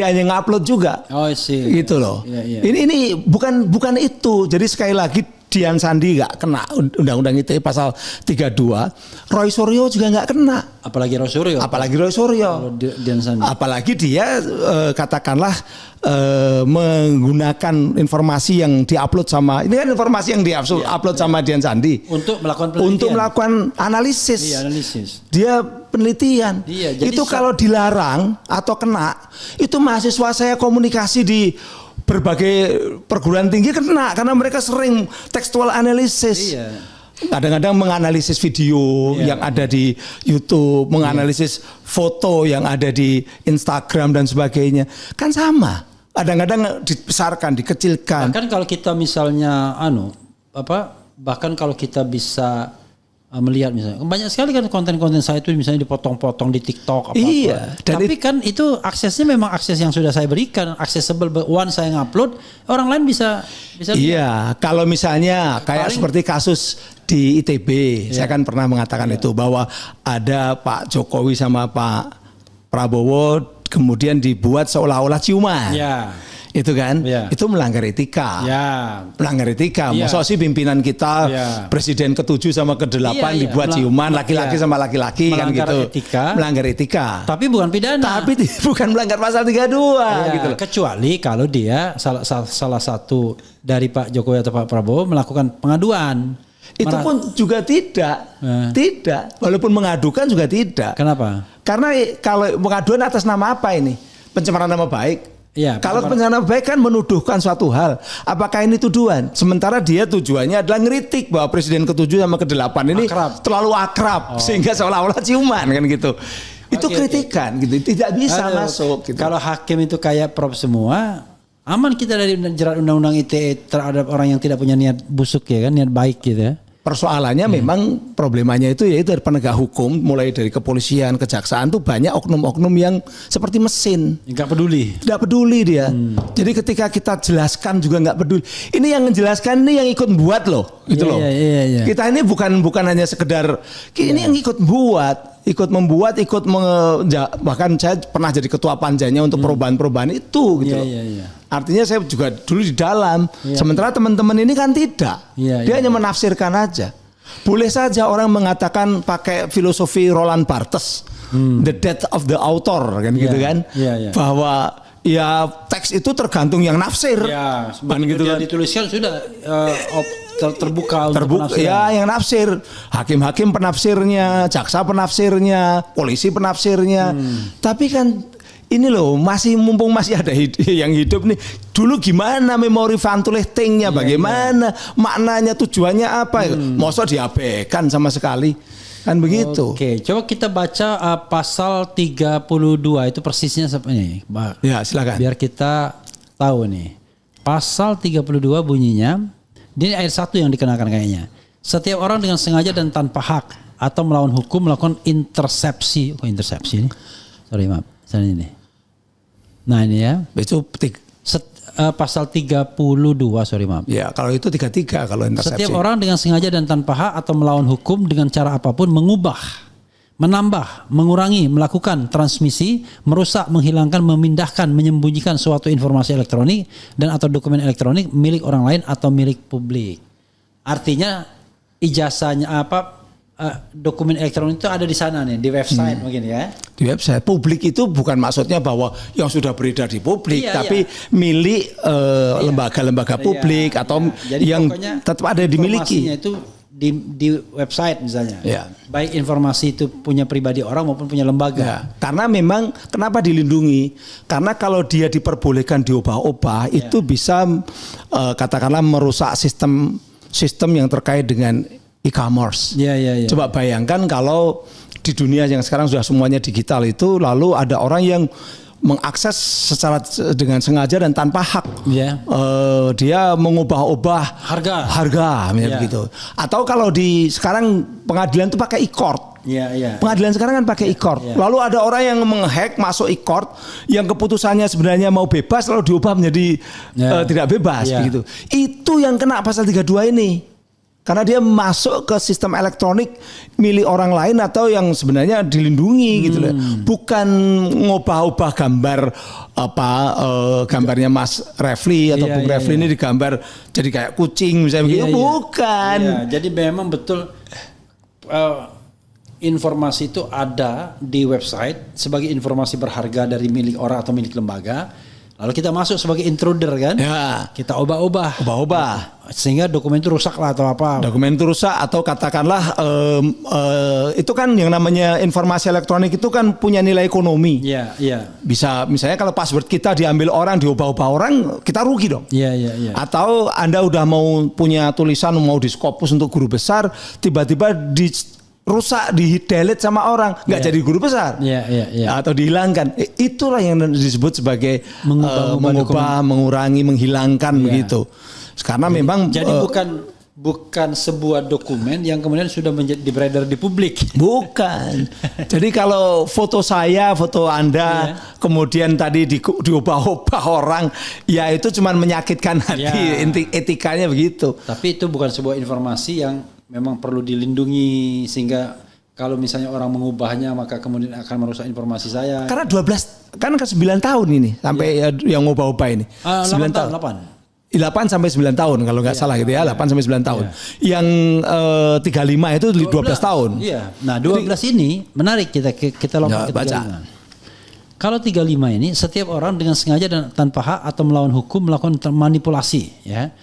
hanya ngupload juga. Oh sih. Gitu loh. Iya. Ini bukan itu. Jadi sekali lagi Dian Sandi nggak kena Undang-Undang ITE pasal 32. Roy Suryo juga nggak kena. Apalagi Roy Suryo. Kalau Dian Sandi. Apalagi dia katakanlah menggunakan informasi yang diupload sama ini kan informasi yang diupload sama Dian Sandi untuk melakukan penelitian. Untuk melakukan analisis. Iya, analisis. Dia penelitian. Iya, jadi itu kalau dilarang atau kena, itu mahasiswa saya komunikasi di berbagai perguruan tinggi kena karena mereka sering textual analysis. Iya. Kadang-kadang menganalisis video yang ada di YouTube, menganalisis foto yang ada di Instagram dan sebagainya. Kan sama. Kadang-kadang dibesarkan, dikecilkan. Bahkan kalau kita misalnya bahkan kalau kita bisa melihat misalnya banyak sekali kan konten-konten saya itu misalnya dipotong-potong di TikTok apa-apa. Iya, tapi kan itu aksesnya memang akses yang sudah saya berikan, accessible one saya ngupload, orang lain bisa iya, kalau misalnya kayak seperti kasus di ITB, saya kan pernah mengatakan itu bahwa ada Pak Jokowi sama Pak Prabowo kemudian dibuat seolah-olah ciuman. Iya. Itu kan, itu melanggar etika. Melanggar etika. Masa sih pimpinan kita presiden ke-7 sama ke-8 dibuat ciuman laki-laki sama laki-laki kan gitu. Melanggar etika. Tapi bukan pidana. Tapi bukan melanggar pasal 32 gitu loh. Kecuali kalau dia salah satu dari Pak Jokowi atau Pak Prabowo melakukan pengaduan. Itu pun juga tidak. Tidak. Walaupun mengadukan juga tidak. Kenapa? Karena kalau pengaduan atas nama apa ini? Pencemaran nama baik. Ya, kalau pencemaran nama baik kan menuduhkan suatu hal. Apakah ini tuduhan? Sementara dia tujuannya adalah ngeritik bahwa presiden ke-7 sama ke-8 ini terlalu akrab sehingga seolah-olah ciuman kan gitu. Itu kritikan gitu. Tidak bisa masuk gitu. Kalau hakim itu kayak prop semua, aman kita dari jerat undang-undang ITE terhadap orang yang tidak punya niat busuk ya kan, niat baik gitu ya. Persoalannya memang problemanya itu yaitu dari penegak hukum mulai dari kepolisian, kejaksaan tuh banyak oknum-oknum yang seperti mesin. Nggak peduli. Tidak peduli dia. Jadi ketika kita jelaskan juga nggak peduli. Ini yang menjelaskan ini yang ikut buat loh, gitu loh. Iya. Kita ini bukan hanya sekedar ini yang ikut membuat, bahkan saya pernah jadi ketua panjanya untuk perubahan-perubahan itu gitu loh. Artinya saya juga dulu di dalam. Sementara teman-teman ini kan tidak. Dia hanya menafsirkan aja. Boleh saja orang mengatakan pakai filosofi Roland Barthes, the death of the author kan gitu kan. Bahwa ya teks itu tergantung yang nafsir. Kan gitu kan. Dituliskan sudah terbuka untuk penafsiran. Ya yang nafsir. Hakim-hakim penafsirnya, jaksa penafsirnya, polisi penafsirnya. Tapi kan ini loh mumpung masih ada yang hidup nih. Dulu gimana memori Van Tulechtingnya, bagaimana maknanya, tujuannya apa? Masa diabaikan sama sekali kan begitu. Oke, coba kita baca pasal 32 itu persisnya seperti ini. Ya silakan. Biar kita tahu nih. Pasal 32 bunyinya, ini ayat 1 yang dikenakan kayaknya. Setiap orang dengan sengaja dan tanpa hak atau melawan hukum melakukan intersepsi. Intersepsi ini? Sorry maaf. Ini. Nah ini ya. Itu pasal 32 sorry maaf. Ya kalau itu 33 kalau intersepsi. Setiap orang dengan sengaja dan tanpa hak atau melawan hukum dengan cara apapun mengubah, menambah, mengurangi, melakukan transmisi, merusak, menghilangkan, memindahkan, menyembunyikan suatu informasi elektronik dan atau dokumen elektronik milik orang lain atau milik publik. Artinya ijazahnya dokumen elektronik itu ada di sana nih, di website mungkin ya. Di website publik itu bukan maksudnya bahwa yang sudah beredar di publik, Iya, tapi milik lembaga-lembaga publik atau Jadi yang pokoknya tetap ada dimiliki. informasinya itu di website misalnya. Iya. Baik informasi itu punya pribadi orang maupun punya lembaga. Ya, karena memang kenapa dilindungi? Karena kalau dia diperbolehkan diubah-ubah itu bisa katakanlah merusak sistem yang terkait dengan e-commerce. Iya. Coba bayangkan kalau di dunia yang sekarang sudah semuanya digital itu lalu ada orang yang mengakses secara dengan sengaja dan tanpa hak. Iya. Dia mengubah-ubah harga misalnya begitu. Atau kalau di sekarang pengadilan itu pakai e-court. Iya. Pengadilan sekarang kan pakai e-court. Lalu ada orang yang menghack masuk e-court yang keputusannya sebenarnya mau bebas lalu diubah menjadi tidak bebas begitu. Itu yang kena pasal 32 ini. Karena dia masuk ke sistem elektronik milik orang lain atau yang sebenarnya dilindungi gitu loh. Bukan ngubah-ubah gambar gambarnya Mas Refli atau Bung Refli ini digambar jadi kayak kucing misalnya begitu. Bukan. Iya, jadi memang betul informasi itu ada di website sebagai informasi berharga dari milik orang atau milik lembaga. Lalu kita masuk sebagai intruder kan? Ya. Kita ubah-ubah sehingga dokumen itu rusak lah atau apa? Dokumen itu rusak atau katakanlah itu kan yang namanya informasi elektronik itu kan punya nilai ekonomi. Iya. Bisa misalnya kalau password kita diambil orang, diubah-ubah orang, kita rugi dong. Iya. Atau Anda udah mau punya tulisan mau di Scopus untuk guru besar, tiba-tiba rusak, di-delete sama orang, nggak jadi guru besar, atau dihilangkan. Itulah yang disebut sebagai mengubah, mengurangi, menghilangkan begitu. Karena memang jadi bukan sebuah dokumen yang kemudian sudah menjadi beredar di publik. Bukan. Jadi kalau foto saya, foto Anda, kemudian tadi diubah-ubah orang, ya itu cuma menyakitkan hati. Etikanya begitu. Tapi itu bukan sebuah informasi yang memang perlu dilindungi sehingga kalau misalnya orang mengubahnya maka kemudian akan merusak informasi saya. Karena 12 kan ke 9 tahun ini sampai yang ngubah-ubah ini. 9 tahun. 8 sampai 9 tahun kalau nggak salah gitu ya, 8 sampai 9 tahun. Yang 35 itu 12 tahun. Iya. Nah, 12 ini menarik kita lompat ke 35. Kalau 35 ini setiap orang dengan sengaja dan tanpa hak atau melawan hukum melakukan manipulasi ya.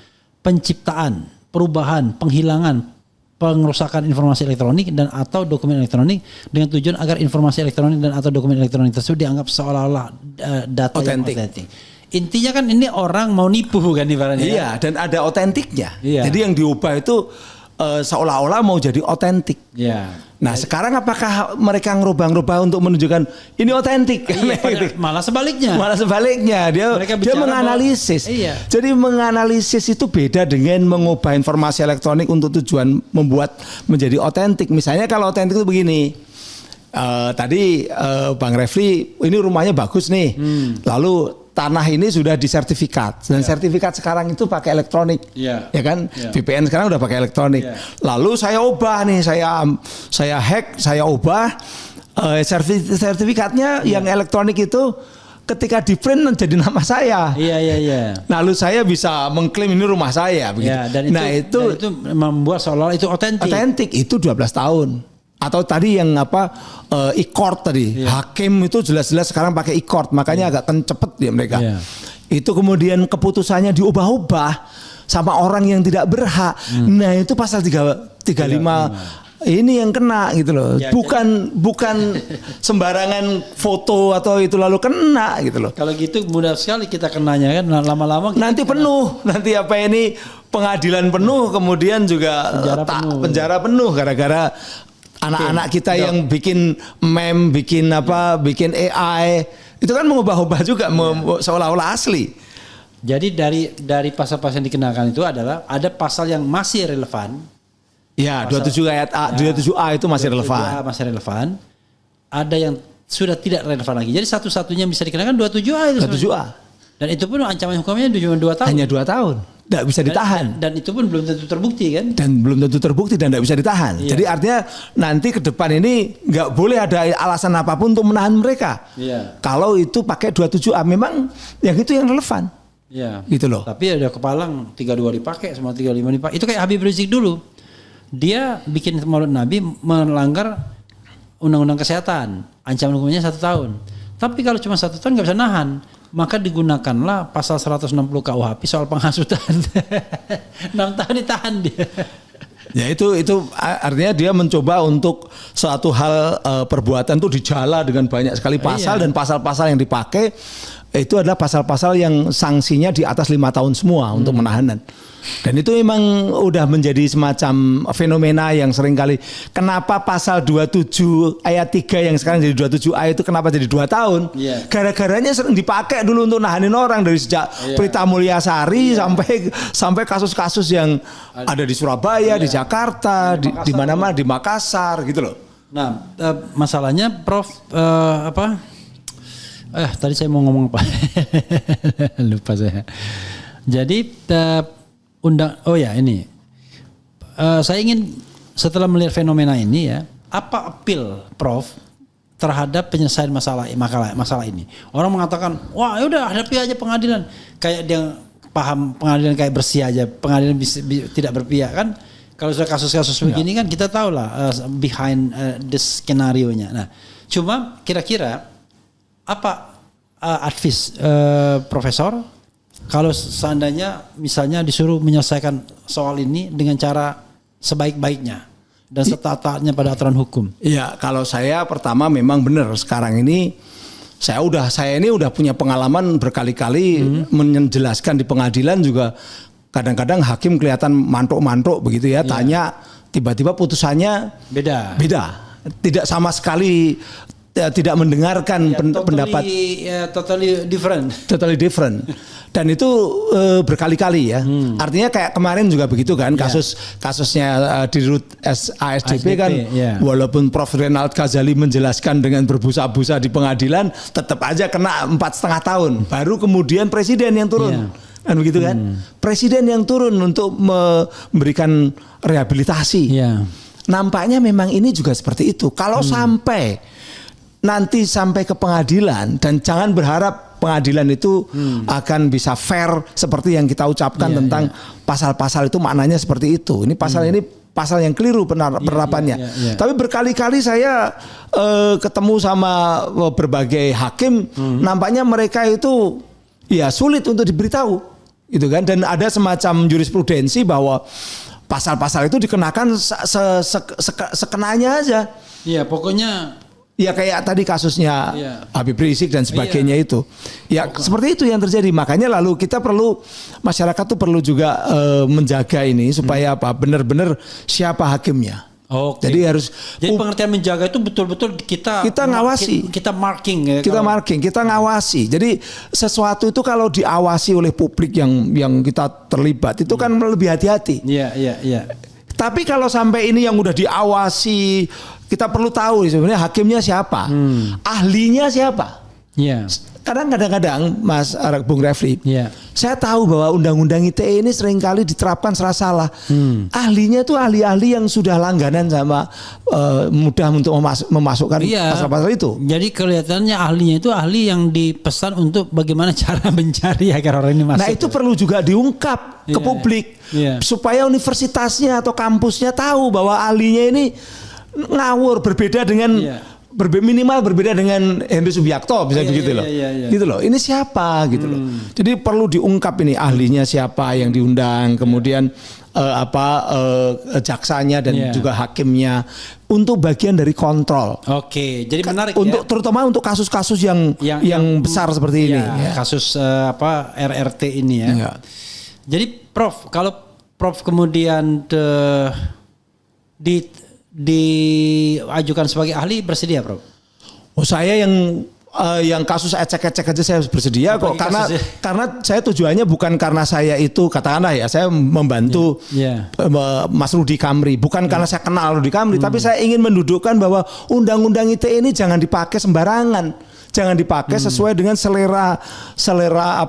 Penciptaan, perubahan, penghilangan, pengerusakan informasi elektronik dan atau dokumen elektronik dengan tujuan agar informasi elektronik dan atau dokumen elektronik tersebut dianggap seolah-olah data yang otentik. Intinya kan ini orang mau nipu kan ibaratnya. Iya, dan ada otentiknya. Iya. Jadi yang diubah itu seolah-olah mau jadi otentik. Iya. Nah, sekarang apakah mereka ngerubah-ngerubah untuk menunjukkan ini otentik? Iya, malah sebaliknya. Dia menganalisis. Jadi menganalisis itu beda dengan mengubah informasi elektronik untuk tujuan membuat menjadi otentik. Misalnya kalau otentik itu begini. Tadi Bang Refli ini rumahnya bagus nih. Lalu tanah ini sudah disertifikat dan sertifikat sekarang itu pakai elektronik, ya kan? VPN sekarang udah pakai elektronik. Lalu saya ubah nih, saya hack, saya ubah sertifikatnya yang elektronik itu ketika di print menjadi nama saya. Iya. Lalu saya bisa mengklaim ini rumah saya, begitu. Dan itu membuat seolah itu otentik. Otentik itu 12 tahun. Atau tadi yang e-court tadi, hakim itu jelas-jelas sekarang pakai e-court, makanya agak cepet dia mereka. Itu kemudian keputusannya diubah-ubah sama orang yang tidak berhak. Nah itu pasal 35 ini yang kena gitu loh. Bukan sembarangan foto atau itu lalu kena gitu loh. Kalau gitu mudah sekali kita kenanya kan, lama-lama nanti penuh. Nanti pengadilan penuh, kemudian juga penjara penuh gara-gara anak-anak kita yang bikin meme, bikin AI, itu kan mengubah-ubah juga seolah-olah asli. Jadi dari pasal-pasal yang dikenakan itu adalah ada pasal yang masih relevan. Ya, 27 ayat A, 27A itu masih relevan. Masih relevan. Ada yang sudah tidak relevan lagi. Jadi satu-satunya bisa dikenakan 27A itu. 27A. Dan itu pun ancaman hukumnya cuma 2 tahun. Hanya 2 tahun. Tidak bisa ditahan. Dan itu pun belum tentu terbukti kan? Dan belum tentu terbukti dan tidak bisa ditahan. Jadi artinya nanti ke depan ini nggak boleh ada alasan apapun untuk menahan mereka. Kalau itu pakai 27A memang yang itu yang relevan. Iya. Gitu loh. Tapi ada kepalang 32 dipakai, semua 35 dipakai. Itu kayak Habib Rizik dulu. dia bikin Maulid Nabi melanggar undang-undang kesehatan, ancaman hukumannya 1 tahun. Tapi kalau cuma 1 tahun nggak bisa nahan, maka digunakanlah pasal 160 KUHP soal penghasutan. 6 tahun ditahan dia. Ya itu artinya dia mencoba untuk suatu hal perbuatan itu dijala dengan banyak sekali pasal dan pasal-pasal yang dipakai itu adalah pasal-pasal yang sanksinya di atas 5 tahun semua untuk menahanan. Dan itu memang udah menjadi semacam fenomena yang seringkali kenapa pasal 27 ayat 3 yang sekarang jadi 27A itu kenapa jadi 2 tahun? Gara-garanya sering dipakai dulu untuk nahanin orang dari sejak Prita Mulyasari sampai kasus-kasus yang ada di Surabaya, di Jakarta, di mana-mana, di Makassar gitu loh. Nah, masalahnya Prof tadi saya mau ngomong apa? Lupa saya. Jadi saya ingin setelah melihat fenomena ini ya, apa appeal Prof terhadap penyelesaian masalah ini? Orang mengatakan, wah ya udah hadapi aja pengadilan, kayak dia paham pengadilan kayak bersih aja, pengadilan tidak berpihak kan? Kalau sudah kasus-kasus begini kan kita tahu lah behind this skenario-nya. Nah, cuma kira-kira apa advice Profesor kalau seandainya misalnya disuruh menyelesaikan soal ini dengan cara sebaik-baiknya dan setataatnya pada aturan hukum? Iya, kalau saya pertama memang benar sekarang ini saya ini udah punya pengalaman berkali-kali menjelaskan di pengadilan juga. Kadang-kadang hakim kelihatan mantuk-mantuk begitu ya, tanya tiba-tiba putusannya beda. Tidak sama sekali tidak mendengarkan pendapat totally different. Dan itu berkali-kali ya. Artinya kayak kemarin juga begitu kan, kasusnya di Rut ASDP kan, walaupun Prof Renald Ghazali menjelaskan dengan berbusa-busa di pengadilan, tetap aja kena 4,5 tahun. Baru kemudian presiden yang turun. Kan begitu kan? Presiden yang turun untuk memberikan rehabilitasi. Nampaknya memang ini juga seperti itu. Kalau nanti sampai ke pengadilan, dan jangan berharap pengadilan itu akan bisa fair seperti yang kita ucapkan tentang pasal-pasal itu maknanya seperti itu. Ini pasal ini pasal yang keliru penerapannya. Tapi berkali-kali saya ketemu sama berbagai hakim, nampaknya mereka itu ya sulit untuk diberitahu, gitu kan? Dan ada semacam jurisprudensi bahwa pasal-pasal itu dikenakan sekenanya aja. Iya, pokoknya. Ya kayak tadi kasusnya Habib Rizik dan sebagainya itu. Ya seperti itu yang terjadi. Makanya lalu kita masyarakat tuh perlu juga menjaga ini supaya benar-benar siapa hakimnya. Jadi pengertian menjaga itu betul-betul kita ngawasi, kita marking ya. Kita ngawasi. Jadi sesuatu itu kalau diawasi oleh publik yang kita terlibat itu kan lebih hati-hati. Iya. Tapi kalau sampai ini yang udah diawasi, kita perlu tahu sebenarnya hakimnya siapa, ahlinya siapa. Kadang-kadang Mas Bung Refli, saya tahu bahwa undang-undang ITE ini seringkali diterapkan secara salah. Ahlinya itu ahli-ahli yang sudah langganan sama mudah untuk memasukkan pasal-pasal itu. Jadi kelihatannya ahlinya itu ahli yang dipesan untuk bagaimana cara mencari agar orang ini masuk. Nah itu perlu juga diungkap ke publik supaya universitasnya atau kampusnya tahu bahwa ahlinya ini ngawur, berbeda dengan minimal berbeda dengan Henry Subiakto bisa begitu loh. Gitu loh. Ini siapa gitu loh. Jadi perlu diungkap ini ahlinya siapa yang diundang, kemudian jaksanya dan juga hakimnya untuk bagian dari kontrol. Jadi menarik terutama untuk kasus-kasus yang besar seperti ini. Kasus RRT ini ya. Jadi Prof, kalau Prof kemudian diajukan sebagai ahli bersedia, Prof? Saya yang kasus ecek-ecek aja saya bersedia kok, karena saya tujuannya bukan karena saya itu katakanlah ya saya membantu Mas Rudi Kamri, bukan karena saya kenal Rudi Kamri, tapi saya ingin mendudukkan bahwa undang-undang ITE ini jangan dipakai sembarangan. Jangan dipakai sesuai dengan selera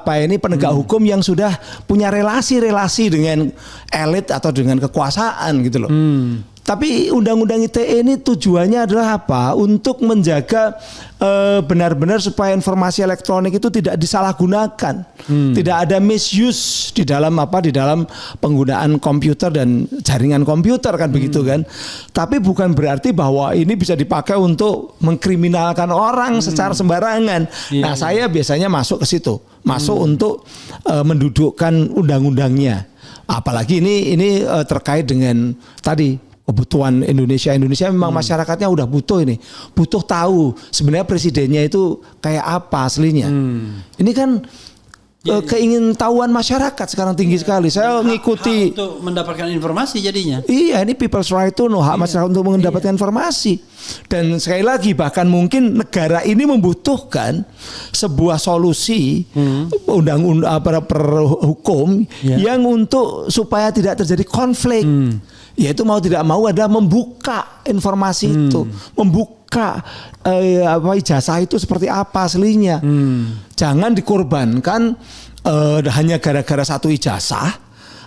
penegak hukum yang sudah punya relasi dengan elit atau dengan kekuasaan gitu loh. Tapi undang-undang ITE ini tujuannya adalah apa? Untuk menjaga benar-benar supaya informasi elektronik itu tidak disalahgunakan, tidak ada misuse di dalam di dalam penggunaan komputer dan jaringan komputer kan begitu kan. Tapi bukan berarti bahwa ini bisa dipakai untuk mengkriminalkan orang secara sembarangan. Nah, saya biasanya masuk ke situ, masuk untuk mendudukkan undang-undangnya. Apalagi ini terkait dengan tadi kebutuhan Indonesia memang masyarakatnya udah butuh tahu sebenarnya presidennya itu kayak apa aslinya. Ini kan keingintahuan masyarakat sekarang tinggi sekali. Saya mengikuti hak untuk mendapatkan informasi jadinya. Iya, ini people's right to know, hak masyarakat untuk mendapatkan informasi. Dan sekali lagi bahkan mungkin negara ini membutuhkan sebuah solusi undang-undang hukum yang untuk supaya tidak terjadi konflik. Yaitu mau tidak mau adalah membuka informasi itu, membuka ijazah itu seperti apa aslinya. Jangan dikorbankan hanya gara-gara satu ijazah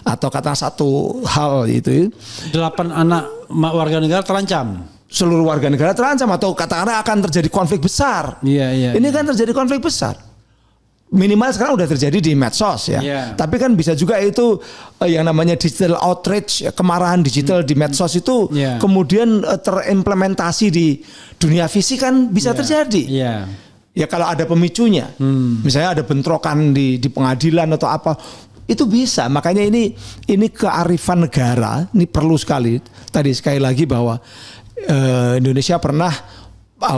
atau kata satu hal itu. 8 anak warga negara terancam. Seluruh warga negara terancam atau katakanlah akan terjadi konflik besar. Ini kan terjadi konflik besar. Minimal sekarang udah terjadi di medsos ya. Tapi kan bisa juga itu yang namanya digital outrage, kemarahan digital di medsos itu kemudian terimplementasi di dunia fisik kan bisa terjadi. Ya kalau ada pemicunya. Misalnya ada bentrokan di pengadilan atau apa, itu bisa. Makanya ini kearifan negara, ini perlu sekali. Tadi sekali lagi bahwa Indonesia pernah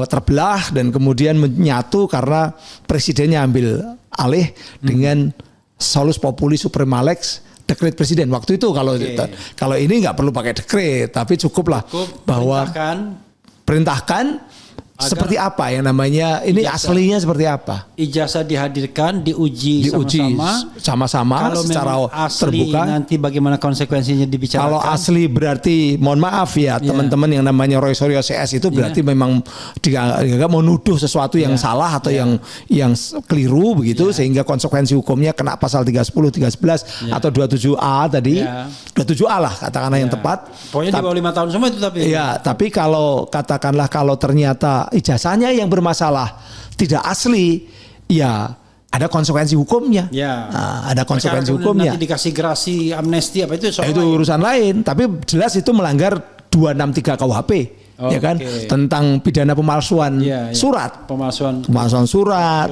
terbelah dan kemudian menyatu karena presidennya ambil alih dengan solus populi suprema lex, dekret presiden waktu itu. Kalau ini nggak perlu pakai dekret, tapi cukuplah bahwa perintahkan seperti apa yang namanya ini aslinya seperti apa. Ijazah dihadirkan, diuji sama-sama kalau secara asli, terbuka. Nanti bagaimana konsekuensinya dibicarakan. Kalau asli berarti mohon maaf ya teman-teman yang namanya Roy Suryo CS itu berarti memang dia mau nuduh sesuatu yang salah atau yang keliru begitu sehingga konsekuensi hukumnya kena pasal 310, 311 atau 27A tadi. 27A lah katakanlah yang tepat. Pokoknya di bawah 5 tahun semua itu tapi. Ya, tapi kalau katakanlah kalau ternyata ijazahnya yang bermasalah tidak asli, ya ada konsekuensi hukumnya. Nah, ada konsekuensi hukumnya. Nanti dikasih gerasi amnesti apa itu soal itu urusan lain, tapi jelas itu melanggar 263 KUHP. Ya kan, tentang pidana pemalsuan surat, pemalsuan surat,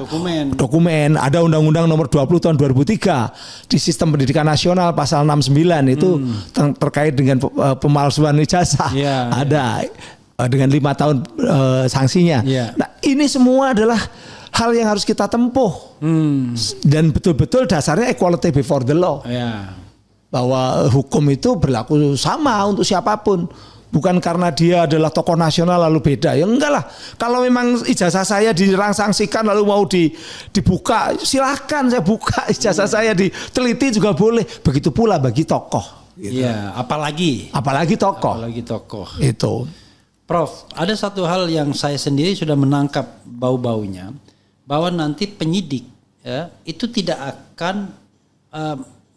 dokumen. Ada Undang-Undang Nomor 20 Tahun 2003 di Sistem Pendidikan Nasional pasal 69 itu terkait dengan pemalsuan ijazah. Ada dengan 5 tahun sanksinya. Nah, ini semua adalah hal yang harus kita tempuh dan betul-betul dasarnya equality before the law. Bahwa hukum itu berlaku sama untuk siapapun. Bukan karena dia adalah tokoh nasional lalu beda. Ya enggak lah. Kalau memang ijazah saya disangsikan lalu mau dibuka, silahkan saya buka ijazah saya, diteliti juga boleh. Begitu pula bagi tokoh. Gitu. Apalagi tokoh. Itu. Prof, ada satu hal yang saya sendiri sudah menangkap bau-baunya, bahwa nanti penyidik itu tidak akan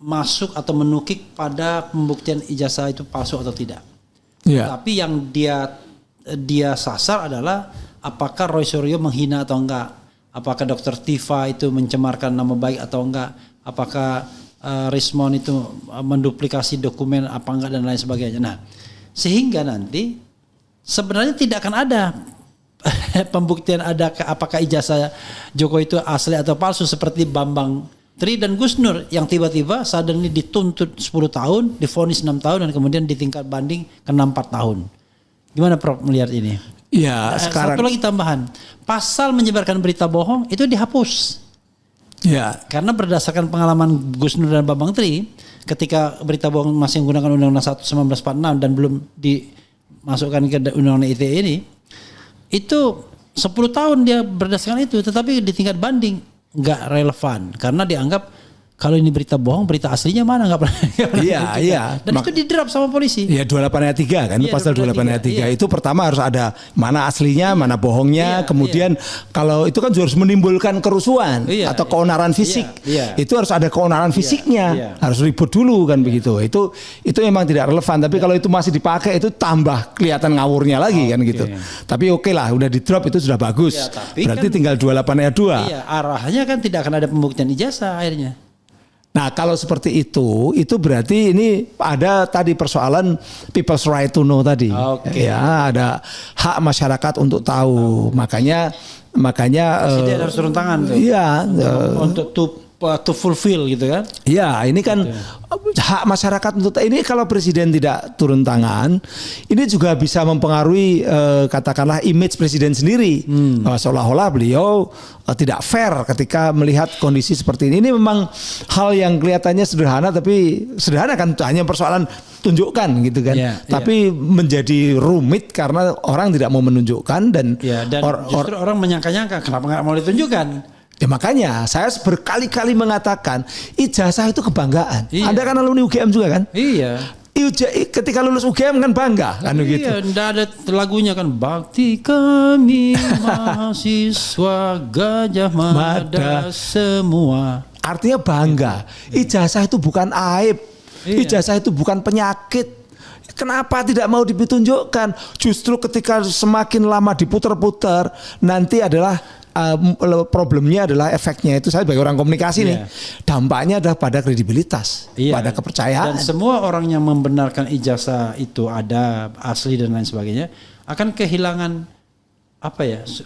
masuk atau menukik pada pembuktian ijazah itu palsu atau tidak. Tapi yang dia sasar adalah apakah Roy Suryo menghina atau enggak, apakah Dr. Tifa itu mencemarkan nama baik atau enggak, apakah Rismon itu menduplikasi dokumen apa enggak dan lain sebagainya. Nah, sehingga nanti sebenarnya tidak akan ada pembuktian apakah ijazah Jokowi itu asli atau palsu seperti Bambang Tri dan Gus Nur yang tiba-tiba suddenly dituntut 10 tahun, divonis 6 tahun dan kemudian di tingkat banding kena 4 tahun. Gimana Prof melihat ini? Ya, sekarang satu lagi tambahan. Pasal menyebarkan berita bohong itu dihapus. Karena berdasarkan pengalaman Gus Nur dan Bambang Tri, ketika berita bohong masih menggunakan Undang-Undang 1 1946 dan belum dimasukkan ke Undang-Undang ITE ini, itu 10 tahun dia berdasarkan itu, tetapi di tingkat banding nggak relevan karena dianggap kalau ini berita bohong, berita aslinya mana nggak pernah. Iya. Dan itu di-drop sama polisi. Iya 28 ayat 3 kan, Iya, pasal 28 ayat 3 iya. itu pertama harus ada mana aslinya, mana bohongnya, Iya, kemudian kalau itu kan juga harus menimbulkan kerusuhan Iya, atau keonaran fisik. iya. Itu harus ada keonaran fisiknya, iya. harus ribut dulu kan begitu. Itu memang tidak relevan, tapi kalau itu masih dipakai itu tambah kelihatan ngawurnya lagi kan gitu. Tapi oke lah, udah di-drop itu sudah bagus. Iya, tapi Berarti kan, tinggal 28 ayat 2. Iya, arahnya kan tidak akan ada pembuktian ijazah akhirnya. Nah kalau seperti itu berarti ini ada tadi persoalan people's right to know tadi. Ya ada hak masyarakat untuk tahu. Makanya Presiden harus turun tangan tuh. Iya. Untuk to fulfill gitu kan. Iya ini kan hak masyarakat untuk ini kalau presiden tidak turun tangan ini juga bisa mempengaruhi katakanlah image presiden sendiri. Seolah-olah beliau tidak fair ketika melihat kondisi seperti ini. Ini memang hal yang kelihatannya sederhana tapi sederhana kan hanya persoalan tunjukkan gitu kan. Tapi menjadi rumit karena orang tidak mau menunjukkan dan justru orang menyangka-nyangka kenapa nggak mau ditunjukkan. Ya makanya saya berkali-kali mengatakan ijazah itu kebanggaan. Iya. Anda kan alumni UGM juga kan? Iya. Ketika lulus UGM kan bangga kan gitu. Iya, enggak ada lagunya kan bakti kami mahasiswa Gajah Mada semua. Artinya bangga. Ijazah itu bukan aib. Ijazah itu bukan penyakit. Kenapa tidak mau ditunjukkan? Justru ketika semakin lama diputar-putar nanti adalah problemnya adalah efeknya itu saya sebagai orang komunikasi nih dampaknya adalah pada kredibilitas, pada kepercayaan. Dan semua orang yang membenarkan ijazah itu ada asli dan lain sebagainya akan kehilangan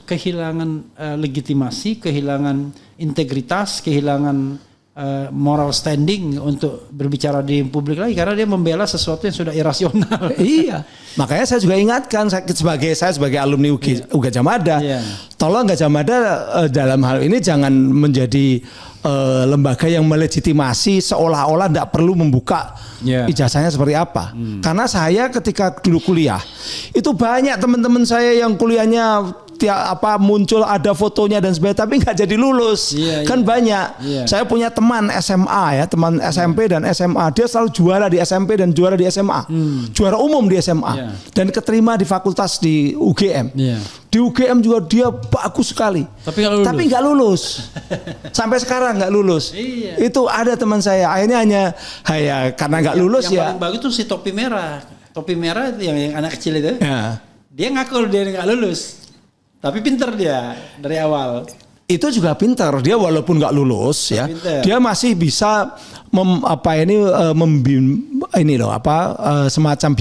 kehilangan legitimasi, kehilangan integritas, kehilangan moral standing untuk berbicara di publik lagi karena dia membela sesuatu yang sudah irasional. Iya. Makanya saya juga ingatkan saya sebagai alumni Gajah Mada, tolong Gajah Mada dalam hal ini jangan menjadi lembaga yang melegitimasi seolah-olah tidak perlu membuka ijazahnya seperti apa. Karena saya ketika dulu kuliah itu banyak teman-teman saya yang kuliahnya muncul ada fotonya dan sebagainya tapi nggak jadi lulus kan banyak. Saya punya teman SMA teman SMP dan SMA dia selalu juara di SMP dan juara di SMA, juara umum di SMA dan keterima di fakultas di UGM. Di UGM juga dia bagus sekali tapi nggak lulus sampai sekarang nggak lulus. Itu ada teman saya akhirnya hanya karena nggak lulus yang paling bagus tuh si topi merah itu yang anak kecil itu dia ngaku dia nggak lulus. Tapi pinter dia dari awal. Itu juga pinter. Dia walaupun nggak lulus dia masih bisa semacam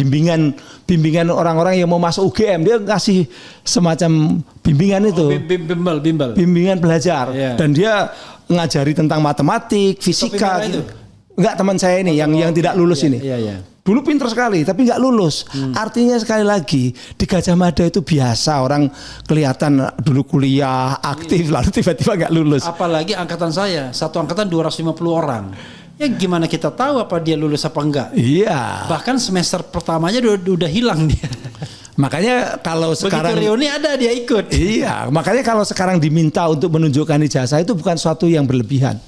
bimbingan orang-orang yang mau masuk UGM. Dia ngasih semacam bimbingan itu. Bimbel. Bimbingan belajar. Dan dia ngajari tentang matematik, fisika. Gitu. Enggak teman saya ini yang tidak lulus ini. Dulu pinter sekali tapi nggak lulus. Artinya sekali lagi di Gajah Mada itu biasa orang kelihatan dulu kuliah aktif lalu tiba-tiba nggak lulus. Apalagi angkatan saya, satu angkatan 250 orang. Ya gimana kita tahu apa dia lulus apa enggak? Iya. Bahkan semester pertamanya udah hilang dia. Makanya kalau sekarang begitu reuni ada dia ikut. Iya, makanya kalau sekarang diminta untuk menunjukkan ijazah itu bukan suatu yang berlebihan.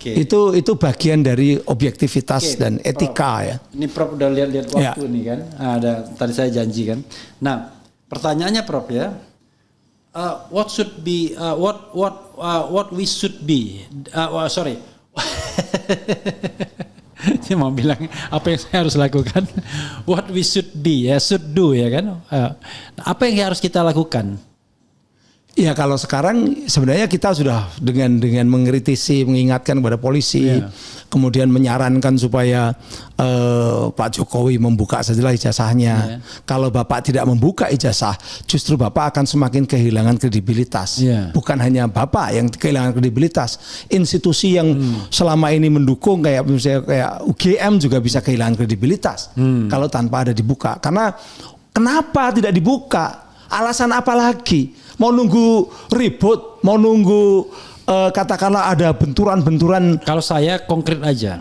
Itu bagian dari objektivitas dan etika ya. Ini Prof udah lihat waktu nih kan. Ada tadi saya janji kan. Nah, pertanyaannya Prof ya. What should be what we should be? Sorry. Saya mau bilang apa yang saya harus lakukan. What we should be should do ya kan. Apa yang harus kita lakukan? Ya kalau sekarang sebenarnya kita sudah dengan mengkritisi, mengingatkan kepada polisi, kemudian menyarankan supaya Pak Jokowi membuka sajalah ijazahnya. Kalau Bapak tidak membuka ijazah, justru Bapak akan semakin kehilangan kredibilitas. Bukan hanya Bapak yang kehilangan kredibilitas, institusi yang selama ini mendukung kayak misalnya kayak UGM juga bisa kehilangan kredibilitas kalau tanpa ada dibuka. Karena kenapa tidak dibuka? Alasan apa lagi? Mau nunggu ribut, mau nunggu katakanlah ada benturan-benturan. Kalau saya konkret aja,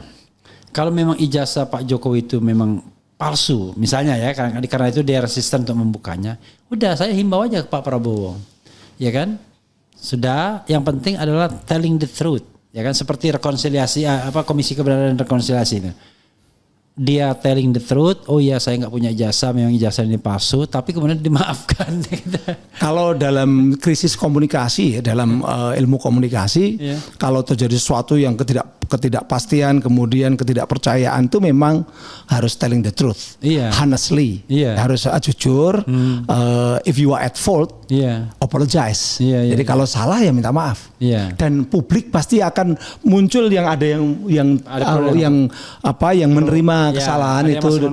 kalau memang ijazah Pak Jokowi itu memang palsu, misalnya ya, karena itu dia resisten untuk membukanya, udah saya himbau aja ke Pak Prabowo, ya kan? Sudah, yang penting adalah telling the truth, Ya kan seperti rekonsiliasi Komisi Kebenaran dan Rekonsiliasi itu. Dia telling the truth, oh ya saya nggak punya ijazah, memang ijazah ini palsu, tapi kemudian dimaafkan. Kalau dalam krisis komunikasi, dalam ilmu komunikasi, kalau terjadi sesuatu yang ketidakpastian, kemudian ketidakpercayaan itu memang harus telling the truth, honestly, harus jujur. If you are at fault, apologize. Jadi kalau salah ya minta maaf. Dan publik pasti akan muncul yang menerima kesalahan itu,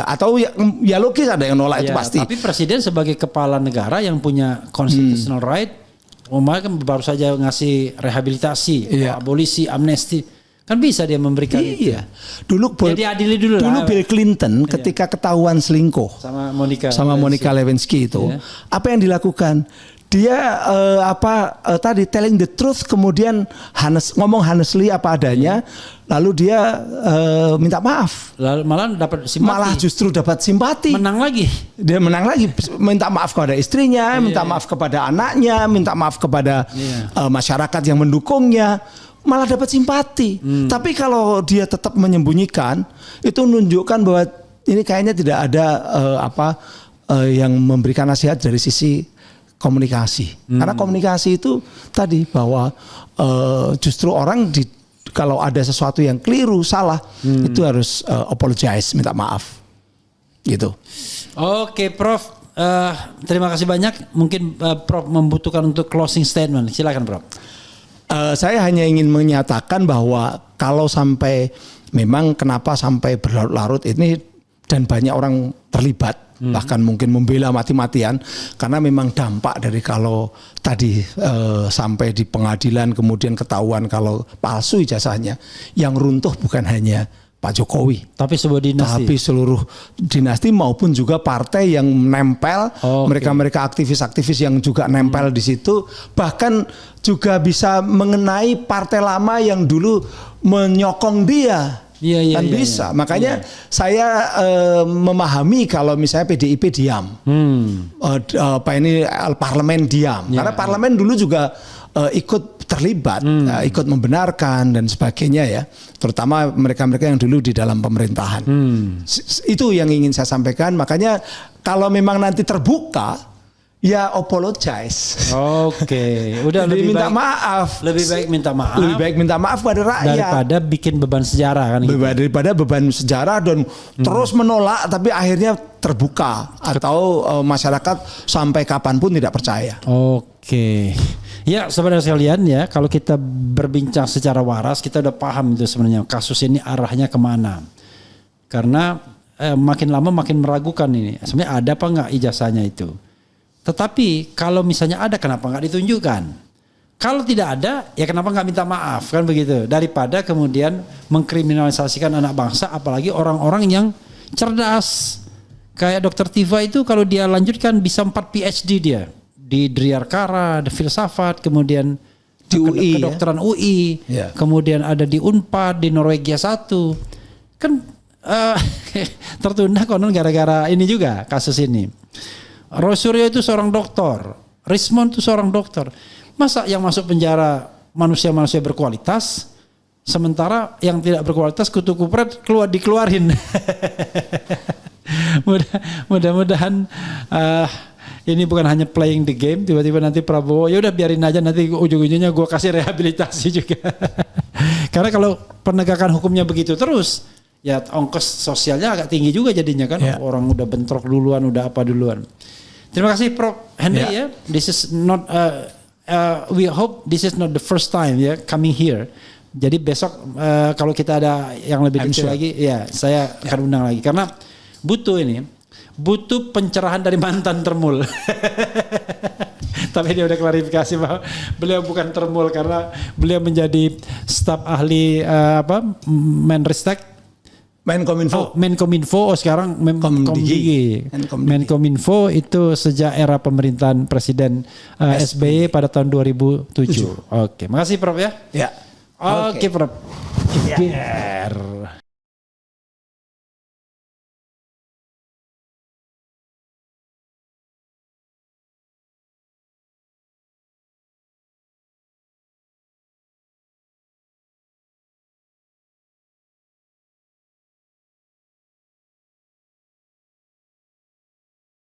atau ya logis ada yang nolak itu pasti. Tapi presiden sebagai kepala negara yang punya constitutional right, kan baru saja ngasih rehabilitasi, abolisi, amnesti, kan bisa dia memberikan itu. Dulu diadili dulu lah. Bill Clinton ketika ketahuan selingkuh sama Monica Lewinsky itu, apa yang dilakukan? Dia telling the truth, kemudian ngomong honestly apa adanya, lalu dia minta maaf. Lalu malah dapat simpati. Malah justru dapat simpati. Menang lagi. Dia menang lagi, minta maaf kepada istrinya, minta maaf kepada anaknya, minta maaf kepada masyarakat yang mendukungnya, malah dapat simpati. Tapi kalau dia tetap menyembunyikan, itu menunjukkan bahwa ini kayaknya tidak ada yang memberikan nasihat dari sisi komunikasi. Karena komunikasi itu tadi bahwa justru orang kalau ada sesuatu yang keliru, salah, itu harus apologize, minta maaf. Gitu. Oke, Prof. Terima kasih banyak. Mungkin Prof membutuhkan untuk closing statement. Silakan, Prof. Saya hanya ingin menyatakan bahwa kalau sampai memang kenapa sampai berlarut-larut ini dan banyak orang terlibat, bahkan mungkin membela mati-matian, karena memang dampak dari kalau tadi sampai di pengadilan kemudian ketahuan kalau palsu ijazahnya, yang runtuh bukan hanya Pak Jokowi, tapi sebuah dinasti, tapi seluruh dinasti maupun juga partai yang nempel, mereka-mereka aktivis-aktivis yang juga nempel di situ, bahkan juga bisa mengenai partai lama yang dulu menyokong dia. Bisa. Makanya saya memahami kalau misalnya PDIP diam, parlemen diam, karena parlemen dulu juga ikut terlibat, ikut membenarkan dan sebagainya ya, terutama mereka-mereka yang dulu di dalam pemerintahan. Itu yang ingin saya sampaikan. Makanya kalau memang nanti terbuka, ya apologize. Udah lebih minta baik, maaf. Lebih baik minta maaf. Lebih baik minta maaf pada rakyat daripada bikin beban sejarah kan. Daripada beban sejarah dan terus menolak tapi akhirnya terbuka atau masyarakat sampai kapanpun tidak percaya. Ya, saudara sekalian ya, kalau kita berbincang secara waras, kita udah paham itu sebenarnya kasus ini arahnya kemana. Karena makin lama makin meragukan ini. Sebenarnya ada apa nggak ijazahnya itu? Tetapi kalau misalnya ada, kenapa nggak ditunjukkan? Kalau tidak ada, ya kenapa nggak minta maaf, kan begitu? Daripada kemudian mengkriminalisasikan anak bangsa, apalagi orang-orang yang cerdas. Kayak Dr. Tiva itu kalau dia lanjutkan bisa 4 PhD dia. Di Driarkara, di filsafat, kemudian di UI, kedokteran UI, kemudian ada di Unpad, di Norwegia 1. Kan tertunda konon gara-gara ini juga kasus ini. Roy Suryo itu seorang doktor, Rismond itu seorang dokter. Masa yang masuk penjara manusia-manusia berkualitas, sementara yang tidak berkualitas kutu kupret dikeluarin. Mudah-mudahan ini bukan hanya playing the game, tiba-tiba nanti Prabowo ya udah biarin aja, nanti ujung-ujungnya gue kasih rehabilitasi juga. Karena kalau penegakan hukumnya begitu terus, ya ongkos sosialnya agak tinggi juga jadinya kan. Orang udah bentrok duluan, udah apa duluan. Terima kasih Prof Henry ya. This is not we hope this is not the first time ya coming here. Jadi besok kalau kita ada yang lebih detail lagi, ya saya akan undang lagi karena butuh pencerahan dari mantan termul. Tapi dia udah klarifikasi bahwa beliau bukan termul karena beliau menjadi staf ahli Menkominfo. Sekarang Komdigi. Menkominfo itu sejak era pemerintahan Presiden SBY pada tahun 2007. Oke, makasih Prof ya. Ya. Oke Prof.